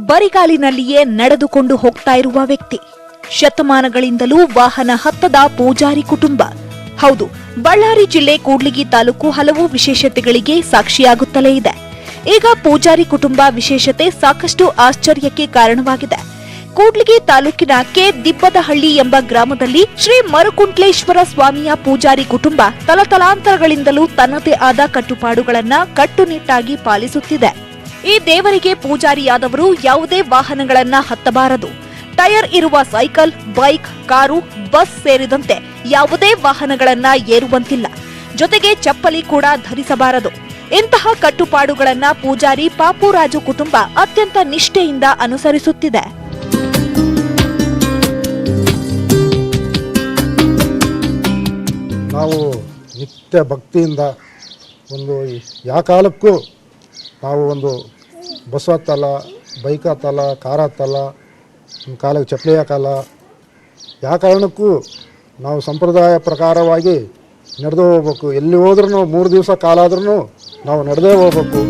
ಬರಿಗಾಲಿನಲ್ಲಿಯೇ ನಡೆದುಕೊಂಡು ಹೋಗ್ತಾ ಇರುವ ವ್ಯಕ್ತಿ, ಶತಮಾನಗಳಿಂದಲೂ ವಾಹನ ಹತ್ತದ ಪೂಜಾರಿ ಕುಟುಂಬ. ಹೌದು, ಬಳ್ಳಾರಿ ಜಿಲ್ಲೆ ಕೂಡ್ಲಿಗಿ ತಾಲೂಕು ಹಲವು ವಿಶೇಷತೆಗಳಿಗೆ ಸಾಕ್ಷಿಯಾಗುತ್ತಲೇ ಇದೆ. ಈಗ ಪೂಜಾರಿ ಕುಟುಂಬ ವಿಶೇಷತೆ ಸಾಕಷ್ಟು ಆಶ್ಚರ್ಯಕ್ಕೆ ಕಾರಣವಾಗಿದೆ. ಕೂಡ್ಲಿಗಿ ತಾಲೂಕಿನ ಕೆ ದಿಬ್ಬದಹಳ್ಳಿ ಎಂಬ ಗ್ರಾಮದಲ್ಲಿ ಶ್ರೀ ಮರುಕುಂಟ್ಲೇಶ್ವರ ಸ್ವಾಮಿಯ ಪೂಜಾರಿ ಕುಟುಂಬ ತಲತಲಾಂತರಗಳಿಂದಲೂ ತನ್ನದೇ ಆದ ಕಟ್ಟುಪಾಡುಗಳನ್ನ ಕಟ್ಟುನಿಟ್ಟಾಗಿ ಪಾಲಿಸುತ್ತಿದೆ. ಈ ದೇವರಿಗೆ ಪೂಜಾರಿಯಾದವರು ಯಾವುದೇ ವಾಹನಗಳನ್ನ ಹತ್ತಬಾರದು. ಟೈರ್ ಇರುವ ಸೈಕಲ್, ಬೈಕ್, ಕಾರು, ಬಸ್ ಸೇರಿದಂತೆ ಯಾವುದೇ ವಾಹನಗಳನ್ನ ಏರುವಂತಿಲ್ಲ. ಜೊತೆಗೆ ಚಪ್ಪಲಿ ಕೂಡ ಧರಿಸಬಾರದು. ಇಂತಹ ಕಟ್ಟುಪಾಡುಗಳನ್ನ ಪೂಜಾರಿ ಪಾಪುರಾಜು ಕುಟುಂಬ ಅತ್ಯಂತ ನಿಷ್ಠೆಯಿಂದ ಅನುಸರಿಸುತ್ತಿದೆ. ನಾವು ನಿತ್ಯ ಭಕ್ತಿಯಿಂದ ಒಂದು ಯಾವ ಕಾಲಕ್ಕೂ ನಾವು ಒಂದು ಬಸ್ ಹತ್ತಲ್ಲ, ಬೈಕ್ ಹತ್ತಲ್ಲ, ಕಾರ್ ಹತ್ತಲ್ಲ, ಒಂದು ಕಾಲಕ್ಕೆ ಚಪ್ಪಲಿ ಹಾಕಲ್ಲ. ಯಾವ ಕಾರಣಕ್ಕೂ ನಾವು ಸಂಪ್ರದಾಯ ಪ್ರಕಾರವಾಗಿ ನಡೆದು ಹೋಗ್ಬೇಕು. ಎಲ್ಲಿ ಹೋದ್ರೂ 3 ದಿವಸ ಕಾಲ ಆದ್ರೂ ನಾವು ನಡೆದೇ ಹೋಗ್ಬೇಕು.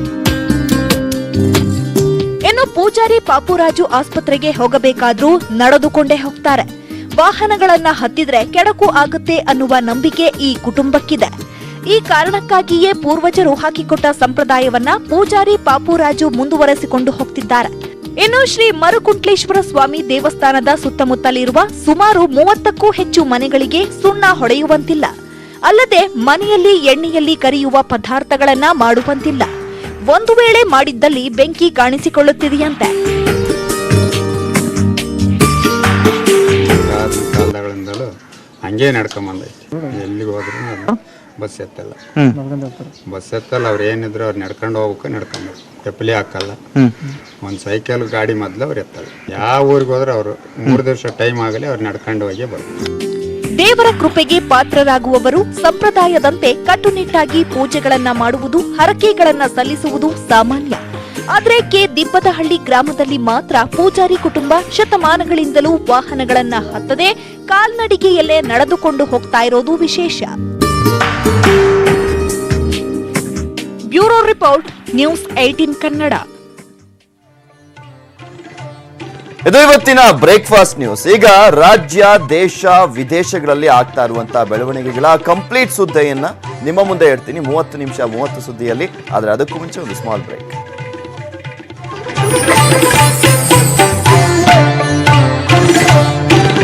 ಇನ್ನು ಪೂಜಾರಿ ಪಾಪುರಾಜು ಆಸ್ಪತ್ರೆಗೆ ಹೋಗಬೇಕಾದ್ರೂ ನಡೆದುಕೊಂಡೇ ಹೋಗ್ತಾರೆ. ವಾಹನಗಳನ್ನ ಹತ್ತಿದ್ರೆ ಕೆಡಕು ಆಗುತ್ತೆ ಅನ್ನುವ ನಂಬಿಕೆ ಈ ಕುಟುಂಬಕ್ಕಿದೆ. ಈ ಕಾರಣಕ್ಕಾಗಿಯೇ ಪೂರ್ವಜರು ಹಾಕಿಕೊಟ್ಟ ಸಂಪ್ರದಾಯವನ್ನ ಪೂಜಾರಿ ಪಾಪುರಾಜು ಮುಂದುವರೆಸಿಕೊಂಡು ಹೋಗ್ತಿದ್ದಾರೆ. ಇನ್ನು ಶ್ರೀ ಮರುಕುಂಟ್ಲೇಶ್ವರ ಸ್ವಾಮಿ ದೇವಸ್ಥಾನದ ಸುತ್ತಮುತ್ತಲಿರುವ ಸುಮಾರು 30ಕ್ಕೂ ಹೆಚ್ಚು ಮನೆಗಳಿಗೆ ಸುಣ್ಣ ಹೊಡೆಯುವಂತಿಲ್ಲ. ಅಲ್ಲದೆ ಮನೆಯಲ್ಲಿ ಎಣ್ಣೆಯಲ್ಲಿ ಕರಿಯುವ ಪದಾರ್ಥಗಳನ್ನ ಮಾಡುವಂತಿಲ್ಲ. ಒಂದು ವೇಳೆ ಮಾಡಿದ್ದಲ್ಲಿ ಬೆಂಕಿ ಕಾಣಿಸಿಕೊಳ್ಳುತ್ತಿದೆಯಂತೆ. ಕಾಲಗಳಿಂದಲೂ ಹಂಗೆ ನಡ್ಕೊಂಬಂದೈತಿ. ಎಲ್ಲಿಗೆ ಹೋದ್ರು ಬಸ್ ಎತ್ತಲ್ಲ, ಅವ್ರು ಏನಿದ್ರು ಅವ್ರು ನಡ್ಕೊಂಡು ಹೋಗ್ಬೇಕು, ನಡ್ಕೊಂಡ್ಬೇಕು. ಚಪ್ಪಲಿ ಹಾಕಲ್ಲ. ಒಂದು ಸೈಕಲ್ ಗಾಡಿ ಮೊದಲು ಅವ್ರು ಎತ್ತಲ್ಲ. ಯಾವ ಊರಿಗೆ ಹೋದ್ರೆ ಅವರು 3 ದಿವಸ ಟೈಮ್ ಆಗಲಿ ಅವ್ರು ನಡ್ಕೊಂಡು ಹೋಗಿ ಬರ್ತಾರೆ. ದೇವರ ಕೃಪೆಗೆ ಪಾತ್ರರಾಗುವವರು ಸಂಪ್ರದಾಯದಂತೆ ಕಟ್ಟುನಿಟ್ಟಾಗಿ ಪೂಜೆಗಳನ್ನ ಮಾಡುವುದು, ಹರಕೆಗಳನ್ನ ಸಲ್ಲಿಸುವುದು ಸಾಮಾನ್ಯ. ಆದರೆ ಕೆ ದಿಬ್ಬದಹಳ್ಳಿ ಗ್ರಾಮದಲ್ಲಿ ಮಾತ್ರ ಪೂಜಾರಿ ಕುಟುಂಬ ಶತಮಾನಗಳಿಂದಲೂ ವಾಹನಗಳನ್ನ ಹತ್ತದೆ ಕಾಲ್ನಡಿಗೆಯಲ್ಲೇ ನಡೆದುಕೊಂಡು ಹೋಗ್ತಾ ಇರೋದು ವಿಶೇಷ. Bureau report, news 18 Kannada. ಇದು ಇವತ್ತಿನ ಬ್ರೇಕ್ಫಾಸ್ಟ್ ನ್ಯೂಸ್. ಈಗ ರಾಜ್ಯ, ದೇಶ, ವಿದೇಶಗಳಲ್ಲಿ ಆಗ್ತಾ ಇರುವಂತಹ ಬೆಳವಣಿಗೆಗಳ ಕಂಪ್ಲೀಟ್ ಸುದ್ದಿಯನ್ನ ನಿಮ್ಮ ಮುಂದೆ ಇಡ್ತೀನಿ 30 ನಿಮಿಷ 30 ಸುದ್ದಿಯಲ್ಲಿ. ಆದರೆ ಅದಕ್ಕೂ ಮುಂಚೆ ಒಂದು ಸ್ಮಾಲ್ ಬ್ರೇಕ್.